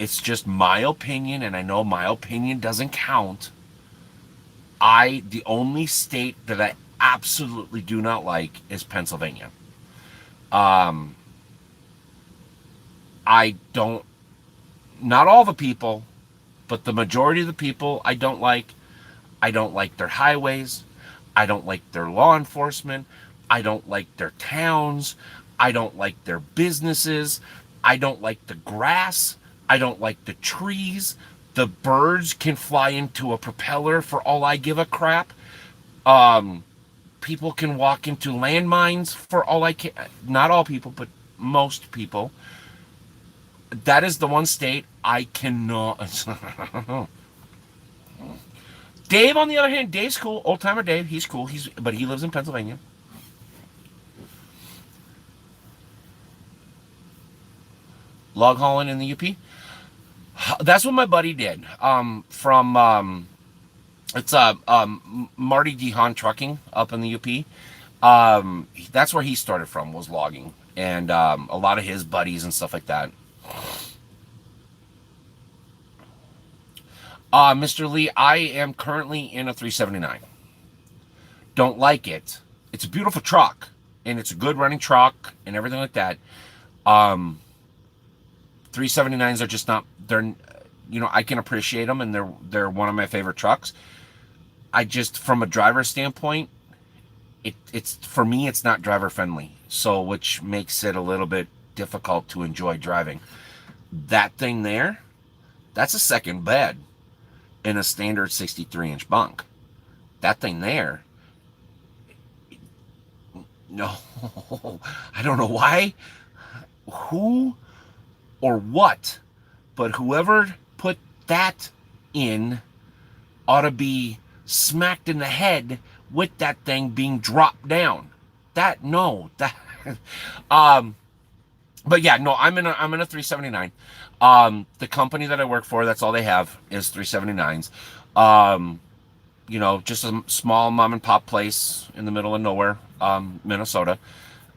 It's just my opinion, and I know my opinion doesn't count. The only state that I absolutely do not like is Pennsylvania. Um, I don't, not all the people, but the majority of the people I don't like. I don't like their highways. I don't like their law enforcement. I don't like their towns. I don't like their businesses. I don't like the grass. I don't like the trees. The birds can fly into a propeller for all I give a crap. Um, People can walk into landmines for all I can. Not all people, but most people. That is the one state I cannot. Dave, on the other hand, Dave's cool. Old timer Dave, he's cool. But he lives in Pennsylvania. Log hauling in the UP. That's what my buddy did. From It's Marty DeHaan Trucking up in the UP. That's where he started from, was logging, and a lot of his buddies and stuff like that. Mr. Lee, I am currently in a 379. Don't like it. It's a beautiful truck, and it's a good running truck, and everything like that. Um, 379s are just not. They're, I can appreciate them, and they're one of my favorite trucks. I just, from a driver standpoint, it's for me, it's not driver friendly, so which makes it a little bit difficult to enjoy driving. That thing there, that's a second bed in a standard 63-inch bunk. That thing there, no, I don't know why, who, or what, but whoever put that in ought to be smacked in the head with that thing being dropped down. That, no, that, but yeah, no, I'm in a 379. The company that I work for, that's all they have is 379s. Just a small mom and pop place in the middle of nowhere, Minnesota.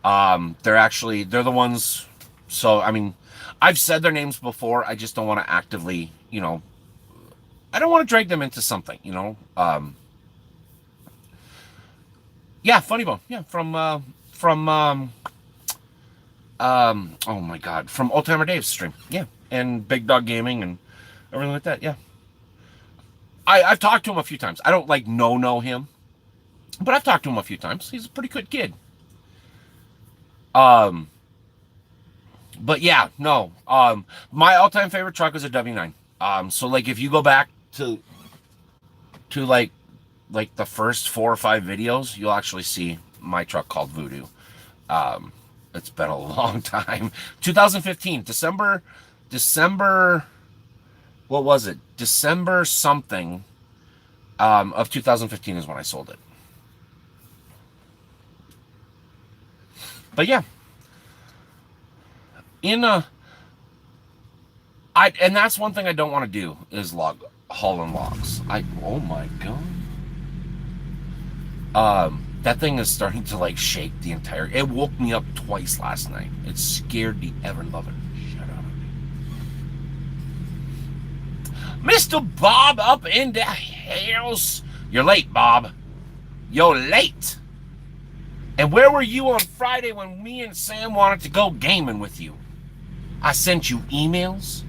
They're the ones. So I mean, I've said their names before. I just don't want to actively, I don't want to drag them into something. Yeah, Funny Bone. Yeah, oh my God, from Old Timer Dave's stream. Yeah, and Big Dog Gaming and everything like that. Yeah, I've talked to him a few times. I don't like know him, but I've talked to him a few times. He's a pretty good kid. Um, but yeah, no. My all-time favorite truck is a W9. So like if you go back to like the first 4 or 5 videos, you'll actually see my truck called Voodoo. Um, it's been a long time. 2015, December, what was it? December something of 2015 is when I sold it. But yeah, in a, and that's one thing I don't want to do is hauling logs. Oh my God. That thing is starting to like shake the entire. It woke me up twice last night. It scared the ever loving shit out of me. Mr. Bob up in the house. You're late, Bob. You're late. And where were you on Friday when me and Sam wanted to go gaming with you? I sent you emails.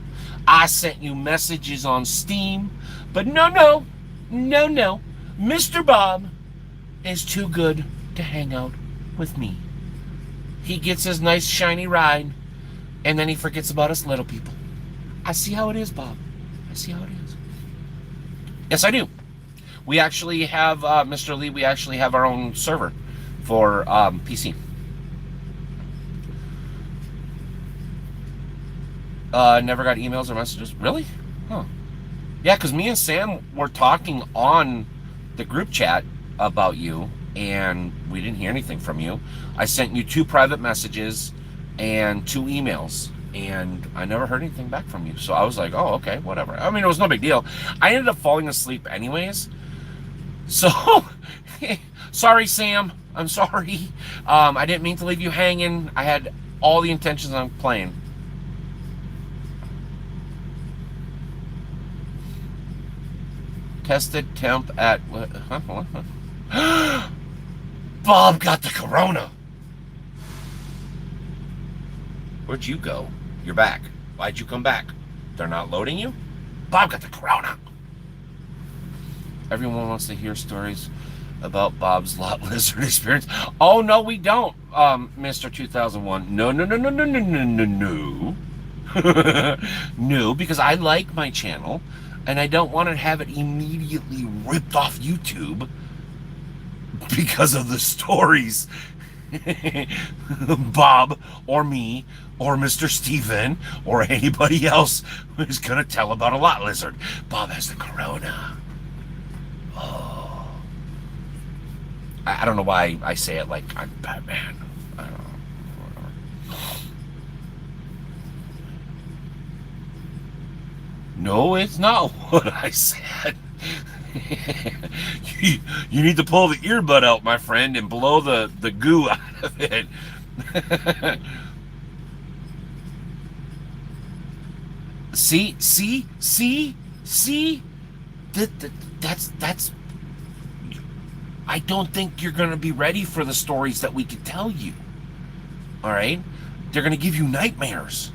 I sent you messages on Steam. But no. Mr. Bob is too good to hang out with me. He gets his nice shiny ride, and then he forgets about us little people. I see how it is, Bob. I see how it is. Yes, I do. We actually have, Mr. Lee, we actually have our own server for PC. Never got emails or messages. Really? Huh. Yeah, because me and Sam were talking on the group chat about you, and we didn't hear anything from you. I sent you 2 private messages and 2 emails, and I never heard anything back from you. So I was like, oh, okay, whatever. I mean, it was no big deal. I ended up falling asleep anyways. So, sorry, Sam. I'm sorry. I didn't mean to leave you hanging. I had all the intentions on playing. Tested temp at what? Bob got the corona. Where'd you go? You're back. Why'd you come back? They're not loading you? Bob got the corona. Everyone wants to hear stories about Bob's lot lizard experience. Oh no, we don't, Mr. 2001. No. No, because I like my channel and I don't want to have it immediately ripped off YouTube because of the stories Bob or me or Mr. Steven or anybody else is gonna tell about a lot lizard. Bob has the corona. Oh. I don't know why I say it like I'm Batman. I don't know. No, it's not what I said. you need to pull the earbud out, my friend, and blow the goo out of it. See? That's. I don't think you're gonna be ready for the stories that we could tell you. All right, they're gonna give you nightmares.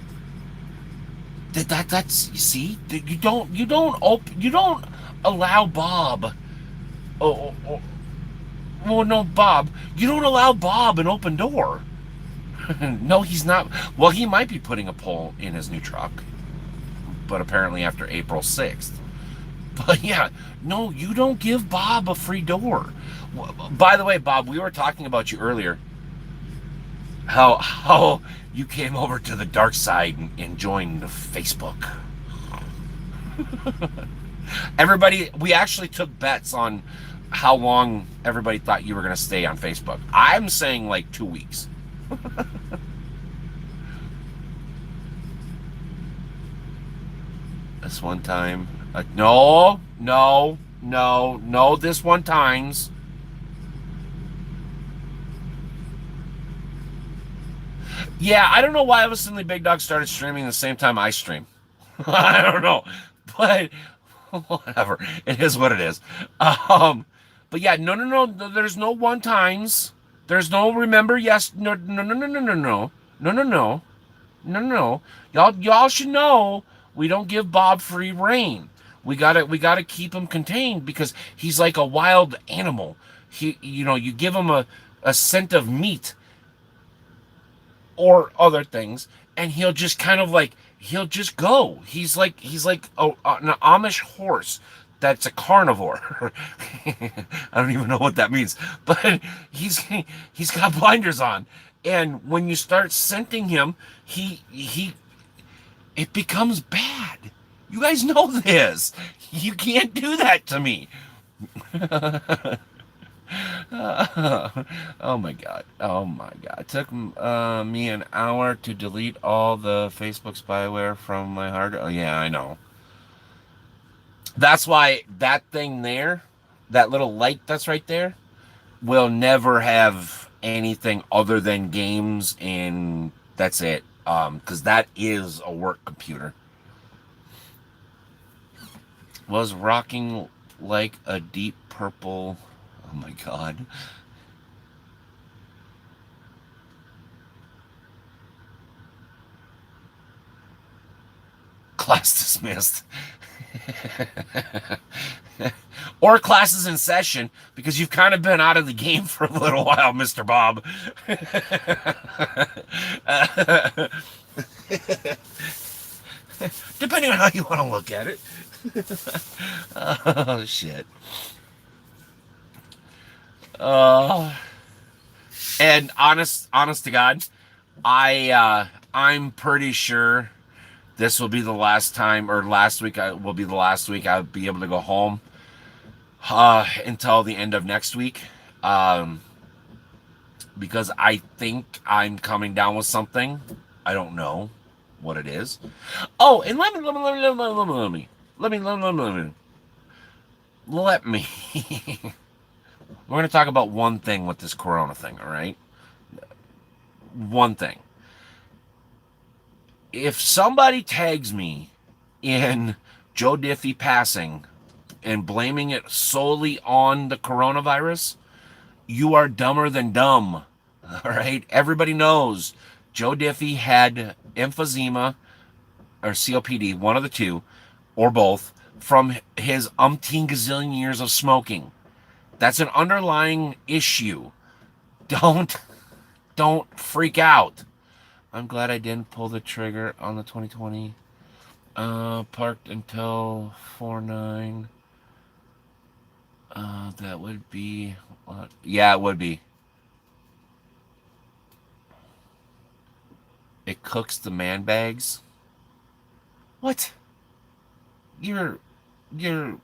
That's you see. You don't allow Bob. Well, no, Bob. You don't allow Bob an open door. No, he's not. Well, he might be putting a pole in his new truck, but apparently after April 6th. But yeah, no, you don't give Bob a free door. By the way, Bob, we were talking about you earlier. How you came over to the dark side and joined Facebook. Everybody, we actually took bets on how long everybody thought you were going to stay on Facebook. I'm saying like 2 weeks. This one time, no. No, no, this one times. Yeah, I don't know why all of a sudden Big Dog started streaming the same time I stream. I don't know, but whatever. It is what it is. Um, but yeah, no, no, no, no. There's no one times. There's no remember. Yes, no, no, no, no, no, no, no, no, no, no, no, no. Y'all should know we don't give Bob free reign. We gotta keep him contained because he's like a wild animal. You give him a scent of meat or other things, and he'll just kind of like he'll just go. He's like an Amish horse that's a carnivore. I don't even know what that means, but he's he's got blinders on, and when you start scenting him, he it becomes bad. You guys know this. You can't do that to me. Oh my god. Oh my god. It took me an hour to delete all the Facebook spyware from my hard. Oh yeah, I know. That's why that thing there, that little light that's right there, will never have anything other than games and that's it. Because that is a work computer. Was rocking like a deep purple. Oh my god. Class dismissed. Or classes in session because you've kind of been out of the game for a little while, Mr. Bob. Depending on how you want to look at it. Oh shit. Uh, and honest to God, I'm pretty sure this will be the last time, or last week will be the last week I'll be able to go home until the end of next week. Um, because I think I'm coming down with something. I don't know what it is. Oh, and let me. We're going to talk about one thing with this Corona thing, all right? One thing. If somebody tags me in Joe Diffie passing and blaming it solely on the coronavirus, you are dumber than dumb. All right? Everybody knows Joe Diffie had emphysema or COPD, one of the two, or both, from his umpteen gazillion years of smoking. That's an underlying issue. Don't don't freak out. I'm glad I didn't pull the trigger on the 2020. Parked until 4/9. That would be what? Yeah, it would be. It cooks the man bags. What? You're you're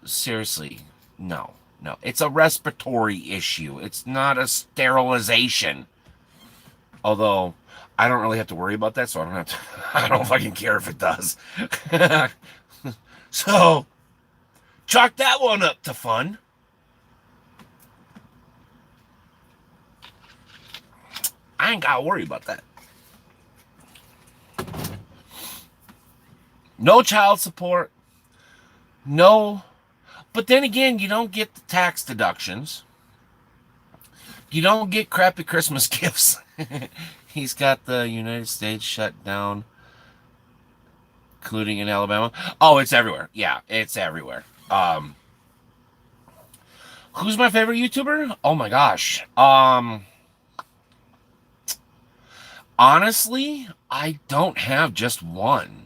seriously, no, no. It's a respiratory issue. It's not a sterilization. Although I don't really have to worry about that, so I don't have to. I don't fucking care if it does. So chalk that one up to fun. I ain't gotta worry about that. No child support. No. But then again, you don't get the tax deductions. You don't get crappy Christmas gifts. He's got the United States shut down, including in Alabama. Oh, it's everywhere. Yeah, it's everywhere. Who's my favorite YouTuber? Oh my gosh. Honestly, I don't have just one.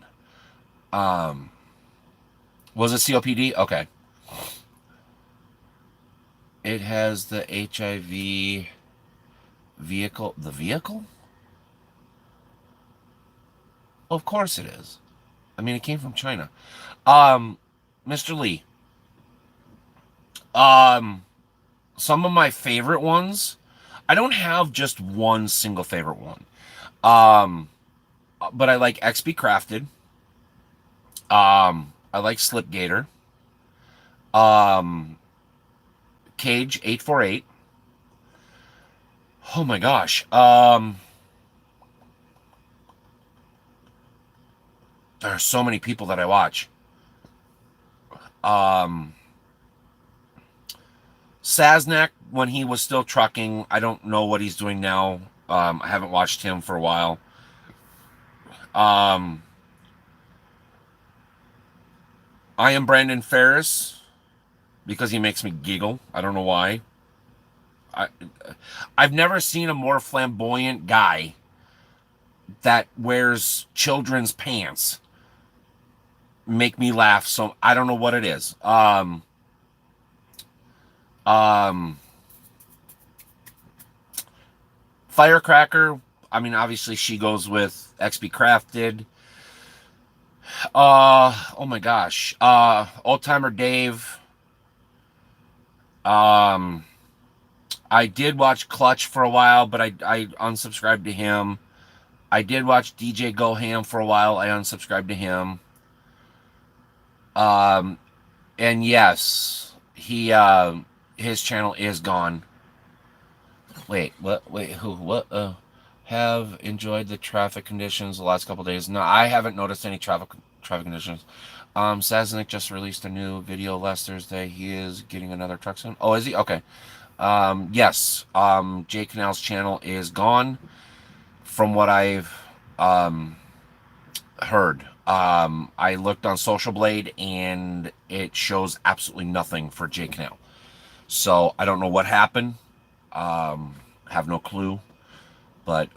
Um, was it COPD? Okay. It has the HIV vehicle. The vehicle? Of course it is. I mean, it came from China. Um, Mr. Lee. Um, some of my favorite ones. I don't have just one single favorite one. Um, but I like XB Crafted. I like Slipgator. Um, Cage 848. Oh my gosh. There are so many people that I watch. Um, Saznak, when he was still trucking, I don't know what he's doing now. I haven't watched him for a while. Um, I am Brandon Ferris because he makes me giggle. I don't know why. I I've never seen a more flamboyant guy that wears children's pants make me laugh. So I don't know what it is. Um, Firecracker. I mean, obviously she goes with XP Crafted. Oh my gosh. Old Timer Dave. Um, I did watch Clutch for a while, but I unsubscribed to him. I did watch DJ Go Ham for a while. I unsubscribed to him. Um, and yes, his channel is gone. Wait, what? Wait, who? What? Have enjoyed the traffic conditions the last couple days? No, I haven't noticed any traffic conditions. Saznik just released a new video last Thursday. He is getting another truck soon. Oh, is he? Okay. Yes. Jay Canal's channel is gone, from what I've um heard. I looked on Social Blade and it shows absolutely nothing for Jay Canal. So I don't know what happened. Um, have no clue. But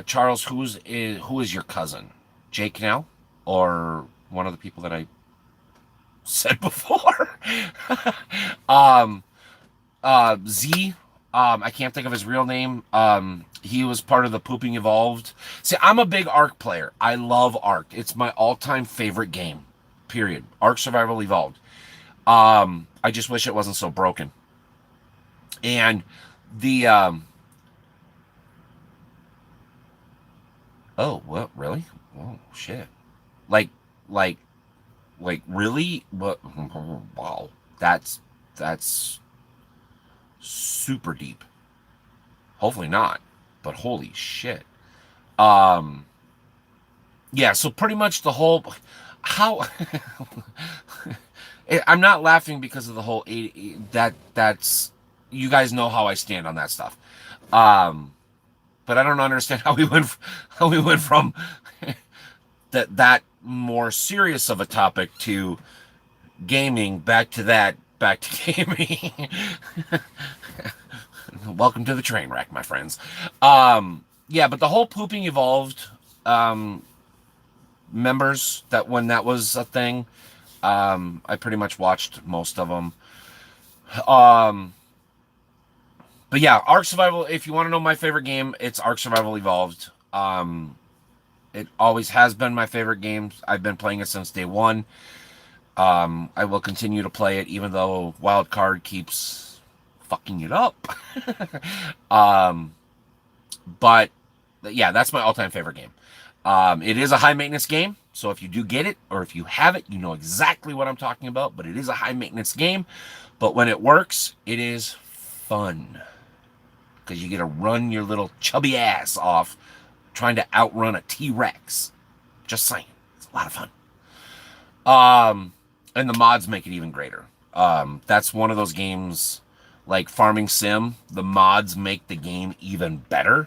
Charles, who is your cousin? Jake now, or one of the people that I said before? um, Z. I can't think of his real name. He was part of the Pooping Evolved. See, I'm a big Ark player. I love Ark. It's my all-time favorite game. Period. Ark Survival Evolved. I just wish it wasn't so broken. And the oh, what, really? Oh shit. Like like really? What? Wow. That's super deep. Hopefully not, but holy shit. Um yeah, so pretty much the whole how I'm not laughing because of the whole that's you guys know how I stand on that stuff. Um but I don't understand how we went from that more serious of a topic to gaming, back to gaming. Welcome to the train wreck, my friends. Yeah, but the whole Pooping Evolved um members, that when that was a thing, I pretty much watched most of them. um but yeah, Ark Survival, if you want to know my favorite game, it's Ark Survival Evolved. It always has been my favorite game. I've been playing it since day one. I will continue to play it even though Wildcard keeps fucking it up. um, but yeah, that's my all-time favorite game. It is a high maintenance game, so if you do get it or if you have it, you know exactly what I'm talking about. But it is a high maintenance game. But when it works, it is fun because you get to run your little chubby ass off trying to outrun a T-Rex. Just saying, it's a lot of fun. And the mods make it even greater. That's one of those games like Farming Sim. The mods make the game even better.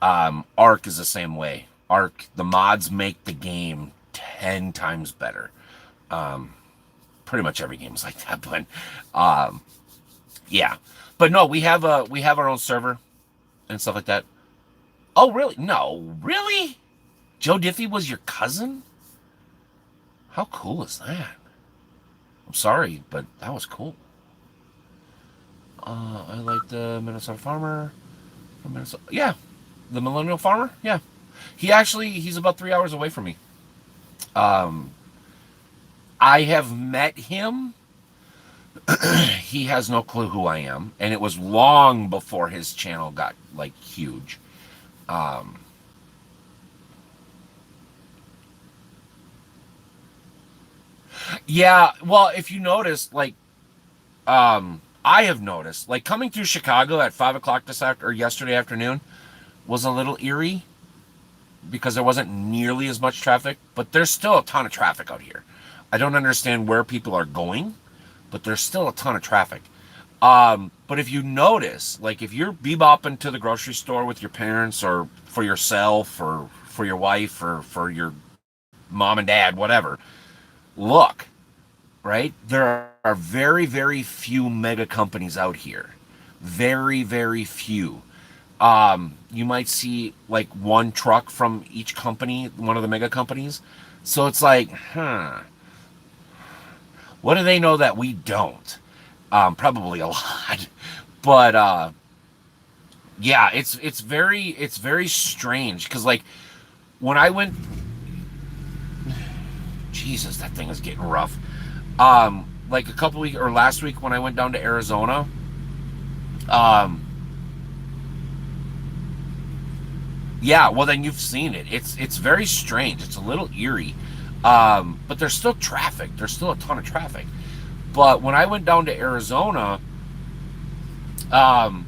Ark is the same way. Ark, the mods make the game 10 times better. Pretty much every game is like that, but um, yeah. But no, we have our own server and stuff like that. Oh, really? No, really? Joe Diffie was your cousin? How cool is that? I'm sorry, but that was cool. I like the Minnesota Farmer from Minnesota. Yeah, the Millennial Farmer. Yeah, he's about 3 hours away from me. Um, I have met him. He has no clue who I am, and it was long before his channel got like huge. Um, Yeah, well, if you notice, like, I have noticed, like, coming through Chicago at 5 o'clock this after or yesterday afternoon was a little eerie because there wasn't nearly as much traffic, but there's still a ton of traffic out here. I don't understand where people are going, but there's still a ton of traffic. But if you notice, like, if you're bebopping to the grocery store with your parents or for yourself or for your wife or for your mom and dad, whatever, look, right? There are very, very few mega companies out here. Very, very few. You might see like one truck from each company, one of the mega companies. So it's like, what do they know that we don't? Probably a lot. But yeah, it's very strange because like when I went, Jesus, that thing is getting rough. Like a couple weeks or last week when I went down to Arizona, um, yeah, well then you've seen it. It's very strange. It's a little eerie. But there's still traffic. There's still a ton of traffic. But when I went down to Arizona, um,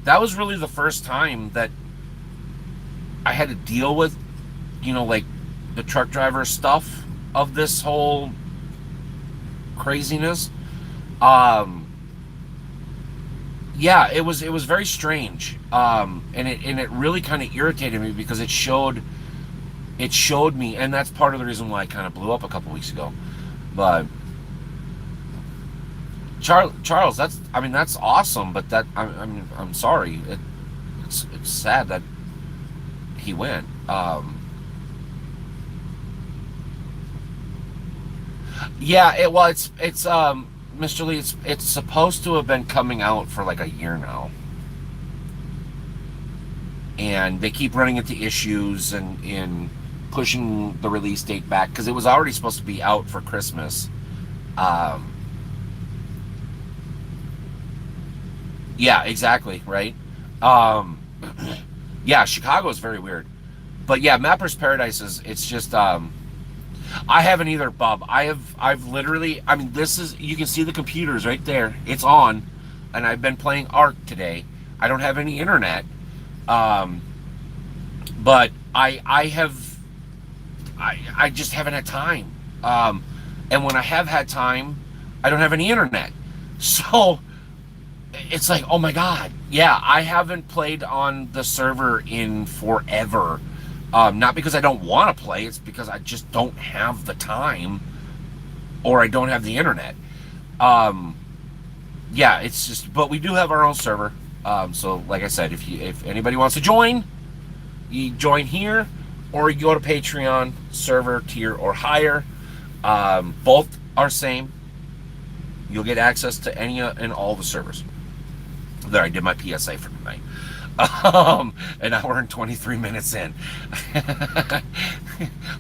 that was really the first time that I had to deal with, like the truck driver stuff of this whole craziness. Um, yeah, it was very strange. And it really kind of irritated me because it showed me, and that's part of the reason why I kind of blew up a couple weeks ago. But Charles, that's awesome, but I'm sorry. It's sad that he went. Yeah, it's Mr. Lee, it's supposed to have been coming out for like a year now, and they keep running into issues and in pushing the release date back because it was already supposed to be out for Christmas. Um, yeah, exactly, right. Um, yeah, Chicago is very weird, but yeah, Mapper's Paradise is it's just I haven't either, Bob. I've literally, this is, you can see the computers right there. It's on, and I've been playing Ark today. I don't have any internet, um, but I just haven't had time. And when I have had time, I don't have any internet. So it's like, oh my god, yeah, I haven't played on the server in forever. Not because I don't want to play, it's because I just don't have the time or I don't have the internet. Um, yeah, it's just, but we do have our own server. So like I said, if anybody wants to join, you join here, or you go to Patreon server tier or higher. Both are same. You'll get access to any and all the servers. There, I did my PSA for tonight. An hour and 23 minutes in.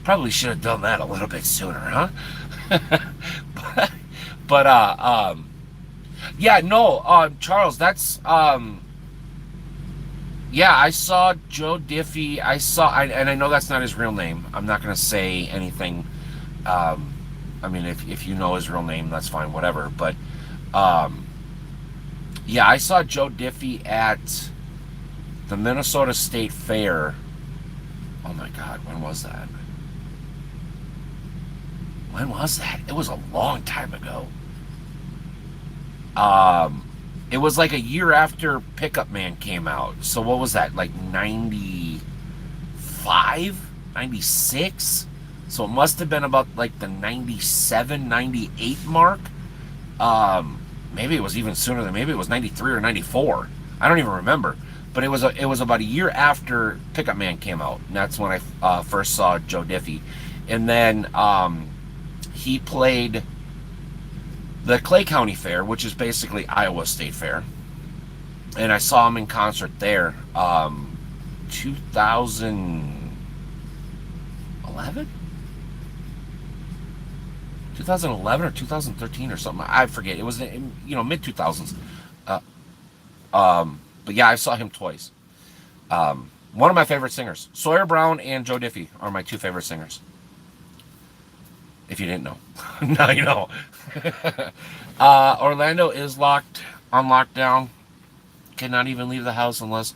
Probably should have done that a little bit sooner, huh? but, but yeah, no, Charles, that's yeah, I saw Joe Diffie. And I know that's not his real name. I'm not gonna say anything. Um, if you know his real name, that's fine, whatever. But um, yeah, I saw Joe Diffie at the Minnesota State Fair. Oh my God, when was that? When was that? It was a long time ago. Um, it was like a year after Pickup Man came out. So what was that? Like 95, 96. So it must have been about like the 97, 98 mark. Maybe it was even sooner than, maybe it was 93 or 94. I don't even remember. But it was about a year after Pickup Man came out, and that's when I first saw Joe Diffie. And then he played the Clay County Fair, which is basically Iowa State Fair, and I saw him in concert there. 2011, 2011 or 2013 or something. I forget. It was in, mid 2000s. Uh, but yeah, I saw him twice. One of my favorite singers, Sawyer Brown and Joe Diffie, are my two favorite singers. If you didn't know, now you know. Orlando is locked on lockdown. Cannot even leave the house unless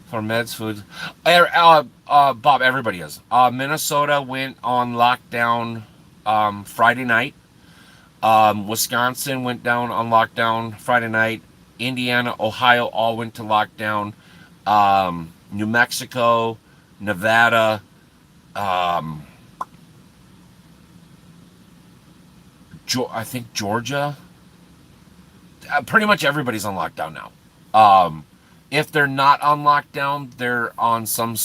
for meds, food. Bob, everybody is. Minnesota went on lockdown Friday night. Wisconsin went down on lockdown Friday night. Indiana, Ohio all went to lockdown. New Mexico, Nevada, um, I think Georgia. Pretty much everybody's on lockdown now. If they're not on lockdown, they're on some.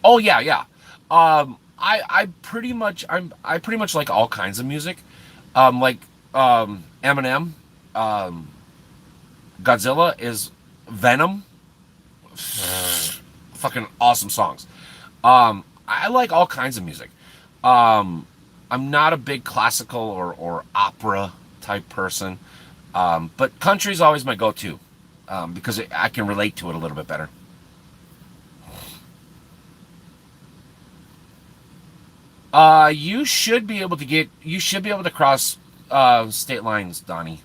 Oh yeah, yeah. I pretty much like all kinds of music. Like Eminem, um, Godzilla is Venom. Fucking awesome songs. I like all kinds of music. Um, I'm not a big classical or opera type person, but country's always my go-to because I can relate to it a little bit better. You should be able to cross state lines, Donnie.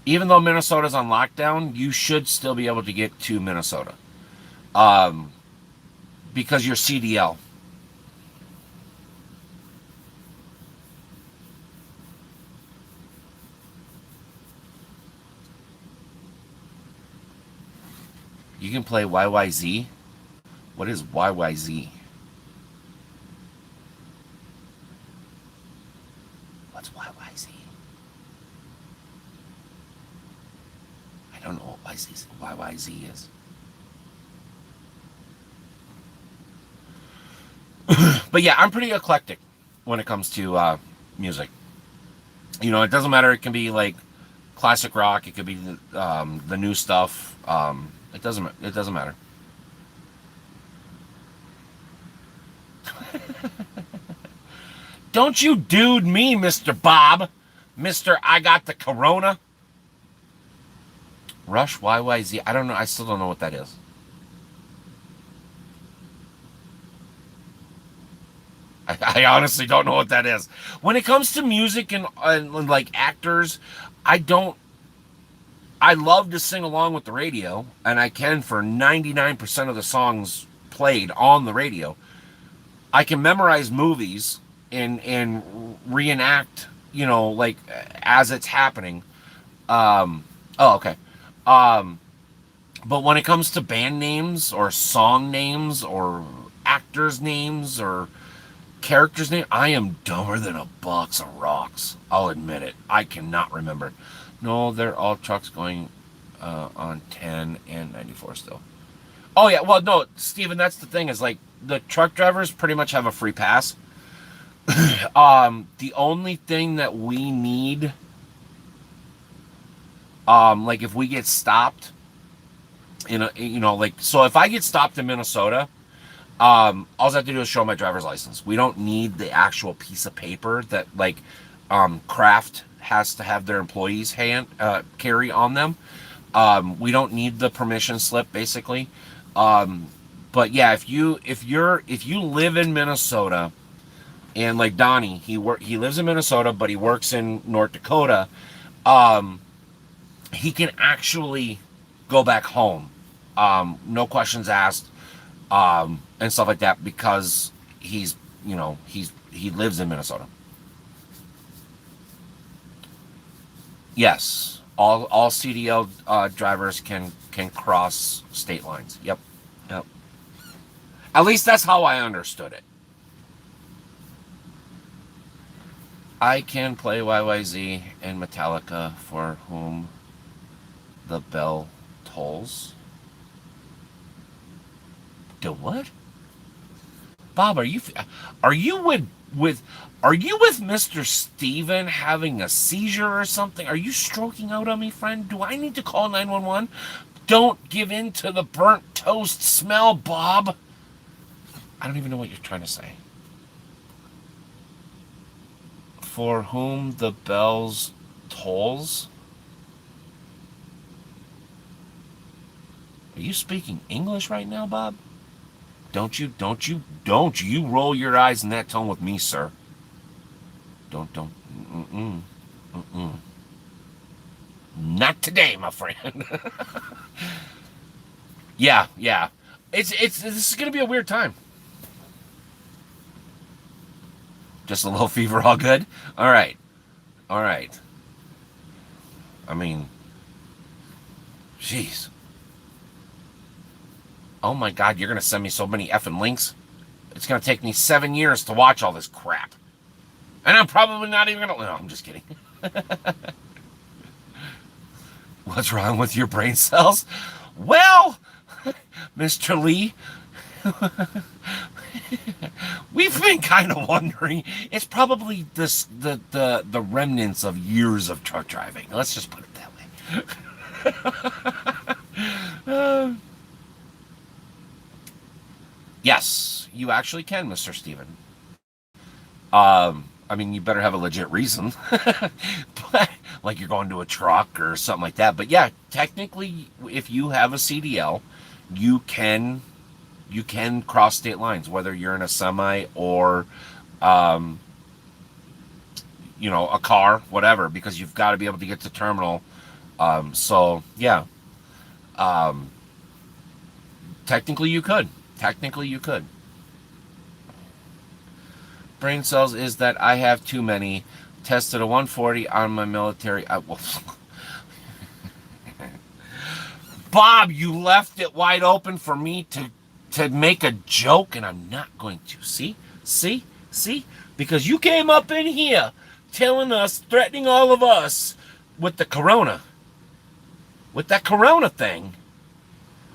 Even though Minnesota's on lockdown, you should still be able to get to Minnesota um, because you're CDL. You can play YYZ. What is YYZ? What's YYZ? I don't know what YYZ is. But yeah, I'm pretty eclectic when it comes to music. It doesn't matter. It can be like classic rock. It could be the new stuff. It doesn't matter. Don't you dude me, Mr. Bob. Mr. I got the corona. Rush YYZ. I don't know. I still don't know what that is. I honestly don't know what that is. When it comes to music and like actors, I don't. I love to sing along with the radio, and I can for 99% of the songs played on the radio. I can memorize movies and reenact, like as it's happening. Oh, okay. Um, but when it comes to band names or song names or actors' names or characters' names, I am dumber than a box of rocks. I'll admit it. I cannot remember. No, they're all trucks going on 10 and 94 still. Oh yeah, well no, Steven, that's the thing is like the truck drivers pretty much have a free pass. The only thing that we need, like if we get stopped, like so if I get stopped in Minnesota, all I have to do is show my driver's license. We don't need the actual piece of paper that like Kraft has to have their employees carry on them. We don't need the permission slip basically. Um, but yeah, if you live in Minnesota and like Donnie, he lives in Minnesota, but he works in North Dakota. Um, he can actually go back home, no questions asked, and stuff like that because he lives in Minnesota. Yes, all CDL drivers can cross state lines. Yep, yep. At least that's how I understood it. I can play YYZ and Metallica for whom the bell tolls. Do what? Bob, are you with are you with Mr. Steven having a seizure or something? Are you stroking out on me, friend? Do I need to call 911? Don't give in to the burnt toast smell, Bob. I don't even know what you're trying to say. For whom the bells tolls? Are you speaking English right now, Bob? Don't you roll your eyes in that tone with me, sir. Don't. Mm-mm, mm-mm. Not today, my friend. Yeah. This is gonna be a weird time. Just a little fever, all good. All right. I mean, jeez. Oh my God, you're gonna send me so many effing links. It's gonna take me 7 years to watch all this crap, and I'm probably not even gonna. No, I'm just kidding. What's wrong with your brain cells? Well, Mr. Lee, we've been kind of wondering. It's probably the remnants of years of truck driving. Let's just put it that way. Yes, you actually can, Mr. Steven. I mean, you better have a legit reason, but, like you're going to a truck or something like that. But yeah, technically, if you have a CDL, you can cross state lines, whether you're in a semi or, um, a car, whatever, because you've got to be able to get to terminal. So yeah, um, technically you could. Technically you could. Brain cells is that I have too many. Tested a 140 on my military. Bob, you left it wide open for me to make a joke, and I'm not going to. See, because you came up in here telling us, threatening all of us with the corona, with that corona thing.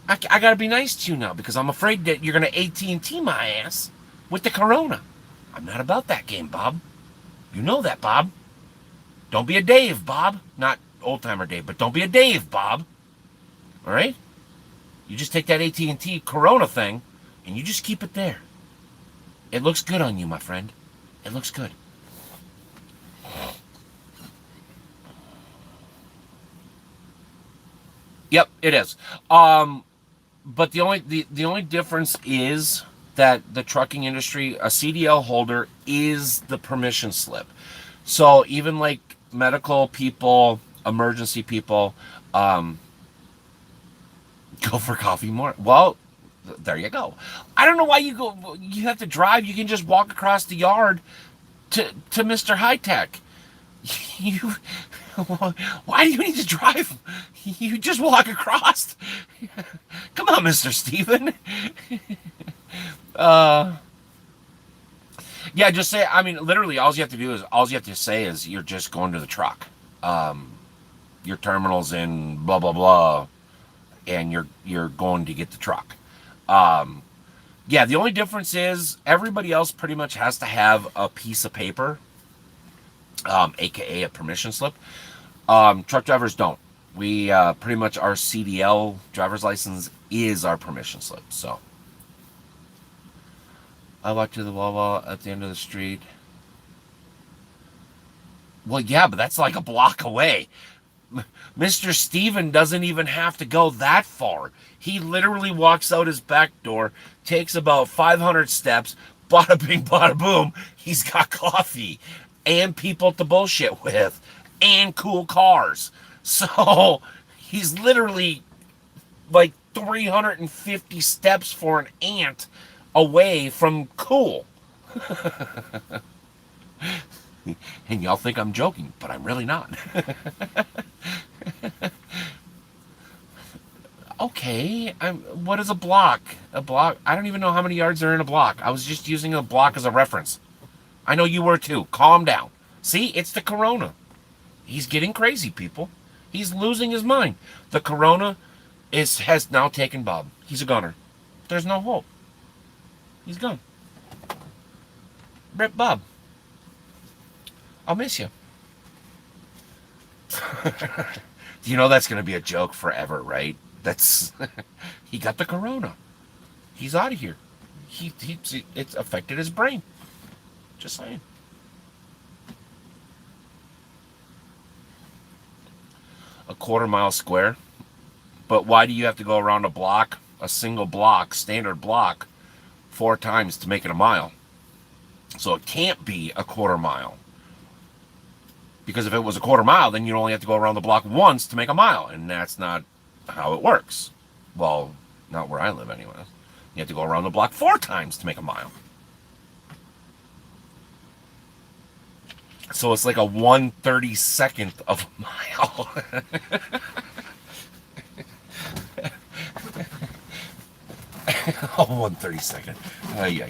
I gotta be nice to you now because I'm afraid that you're gonna AT&T my ass with the corona. I'm not about that game, Bob. You know that, Bob. Don't be a Dave, Bob. Not old timer Dave, but don't be a Dave, Bob. All right? You just take that AT&T Corona thing, and you just keep it there. It looks good on you, my friend. It looks good. Yep, it is. But the only difference is that the trucking industry, a CDL holder is the permission slip. So even like medical people, emergency people, um, go for coffee more. Well, there you go. I don't know why you go. You have to drive. You can just walk across the yard to Mr. High Tech. You, why do you need to drive? You just walk across. Come on, Mr. Steven. Uh, yeah, just say. I mean, literally, all you have to say is you're just going to the truck. Um, your terminal's in blah blah blah, and you're going to get the truck. Um, yeah, the only difference is everybody else pretty much has to have a piece of paper, aka a permission slip. Truck drivers don't. We pretty much our CDL driver's license is our permission slip. So I walk to the Wawa at the end of the street. Well, yeah, but that's like a block away. Mr. Steven doesn't even have to go that far. He literally walks out his back door, takes about 500 steps, bada bing, bada boom. He's got coffee and people to bullshit with and cool cars. So he's literally like 350 steps for an ant away from cool. And y'all think I'm joking, but I'm really not. Okay, what is a block? A block? I don't even know how many yards are in a block. I was just using a block as a reference. I know you were too. Calm down. See, it's the corona. He's getting crazy, people. He's losing his mind. The corona has now taken Bob. He's a gunner. There's no hope. He's gone. Rip Bob. I'll miss you. You know that's going to be a joke forever, right? That's he got the corona. He's out of here. It's affected his brain. Just saying. A quarter-mile square. But why do you have to go around a block, a single block, standard block, 4 times to make it a mile. So it can't be a quarter mile. Because if it was a quarter mile, then you only have to go around the block once to make a mile. And that's not how it works. Well, not where I live anyways. You have to go around the block 4 times to make a mile. So it's like a 1/32nd of a mile. Oh, 1/32nd. Yeah.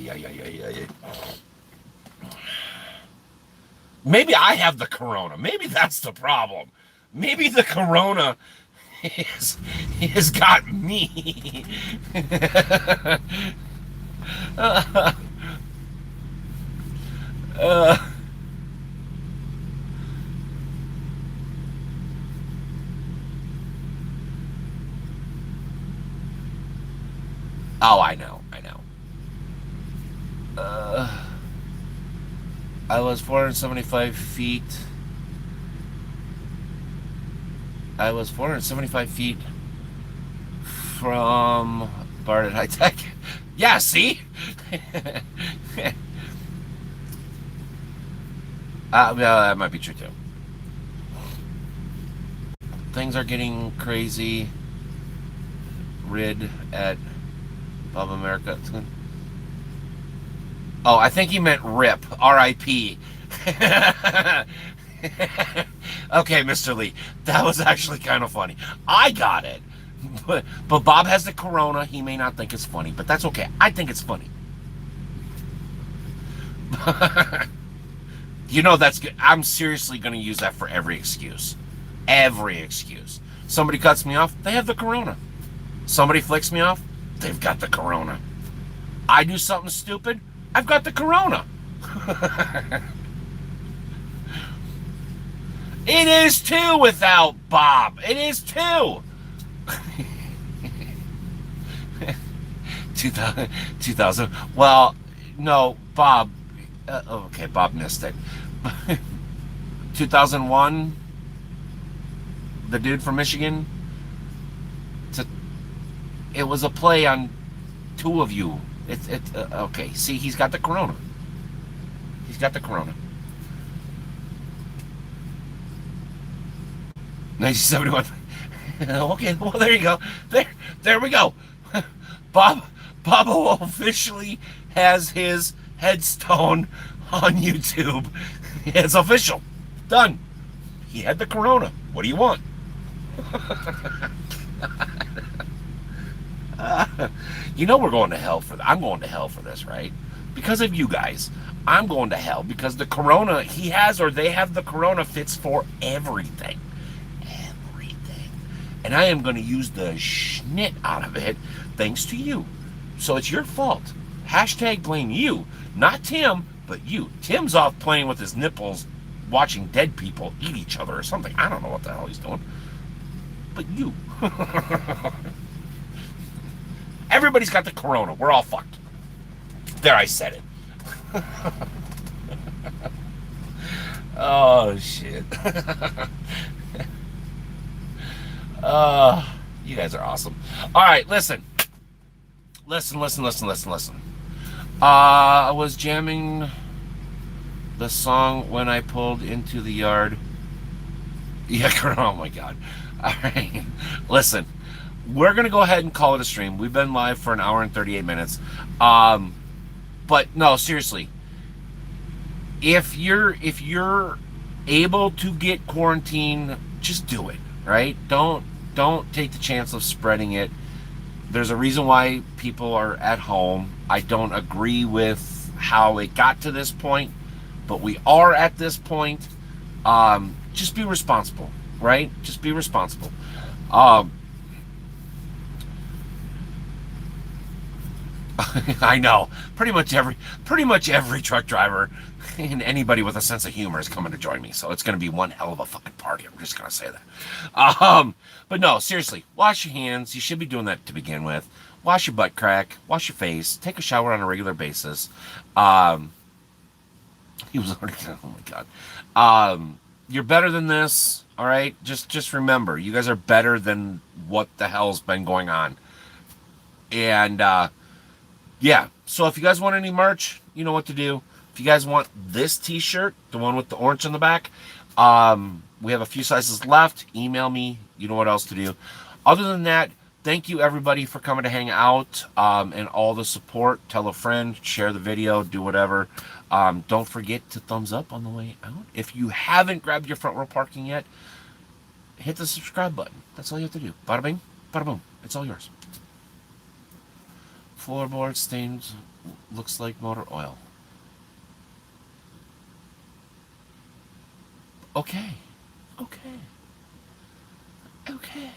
Maybe I have the corona. Maybe that's the problem. Maybe the corona has got me. uh, oh, I know. I was 475 feet. I was 475 feet from Barnet High Tech. Yeah, see? Well, that might be true too. Things are getting crazy. Rid at Bob America. Oh, I think he meant RIP. R.I.P. Okay, Mr. Lee. That was actually kind of funny. I got it. But Bob has the corona. He may not think it's funny, but that's okay. I think it's funny. You know that's good. I'm seriously going to use that for every excuse. Every excuse. Somebody cuts me off, they have the corona. Somebody flicks me off, they've got the corona. I do something stupid, I've got the corona. It is too without Bob. It is too. 2000. Well, no, Bob. Okay, Bob missed it. 2001. The dude from Michigan. It was a play on 2 of you. Okay. See, he's got the corona. He's got the corona. 1971. Okay, well there you go. There we go. Bob officially has his headstone on YouTube. It's official. Done. He had the corona. What do you want? You know we're going to hell for that. I'm going to hell for this, right? Because of you guys. I'm going to hell because the corona he has or they have the corona fits for everything. Everything. And I am going to use the schnit out of it thanks to you. So it's your fault. Hashtag blame you. Not Tim, but you. Tim's off playing with his nipples, watching dead people eat each other or something. I don't know what the hell he's doing. But you. Everybody's got the corona. We're all fucked. There, I said it. Oh, shit. You guys are awesome. All right, listen. Listen. I was jamming the song when I pulled into the yard. Yeah, oh my God. All right. Listen, we're going to go ahead and call it a stream. We've been live for an hour and 38 minutes. But no, seriously. If you're able to get quarantine, just do it, right? Don't take the chance of spreading it. There's a reason why people are at home. I don't agree with how it got to this point, but we are at this point. Just be responsible, right? Just be responsible. I know. Pretty much every truck driver and anybody with a sense of humor is coming to join me. So it's going to be one hell of a fucking party. I'm just going to say that. But no, seriously, wash your hands. You should be doing that to begin with. Wash your butt crack. Wash your face. Take a shower on a regular basis. He was already. Oh my God. You're better than this. All right. Just remember, you guys are better than what the hell's been going on. And Yeah. So if you guys want any merch, you know what to do. If you guys want this T-shirt, the one with the orange on the back, we have a few sizes left. Email me. You know what else to do. Other than that, thank you everybody for coming to hang out and all the support. Tell a friend, share the video, do whatever. Don't forget to thumbs up on the way out. If you haven't grabbed your front row parking yet, hit the subscribe button. That's all you have to do. Bada bing, bada boom. It's all yours. Floorboard stains, looks like motor oil. Okay. Okay. Okay.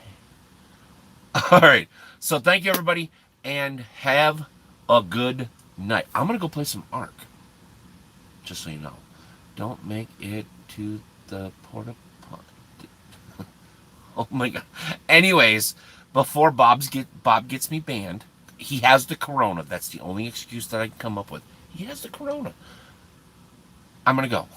All right. So thank you, everybody, and have a good night. I'm going to go play some Ark, just so you know. Don't make it to the porta potty. Oh, my God. Anyways, before Bob gets me banned, he has the corona. That's the only excuse that I can come up with. He has the corona. I'm going to go.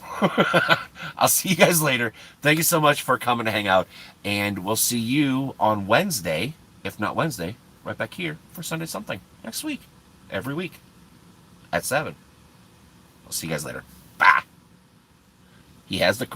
I'll see you guys later. Thank you so much for coming to hang out. And we'll see you on Wednesday, if not Wednesday, right back here for Sunday Something next week. Every week at 7. I'll see you guys later. Bye. He has the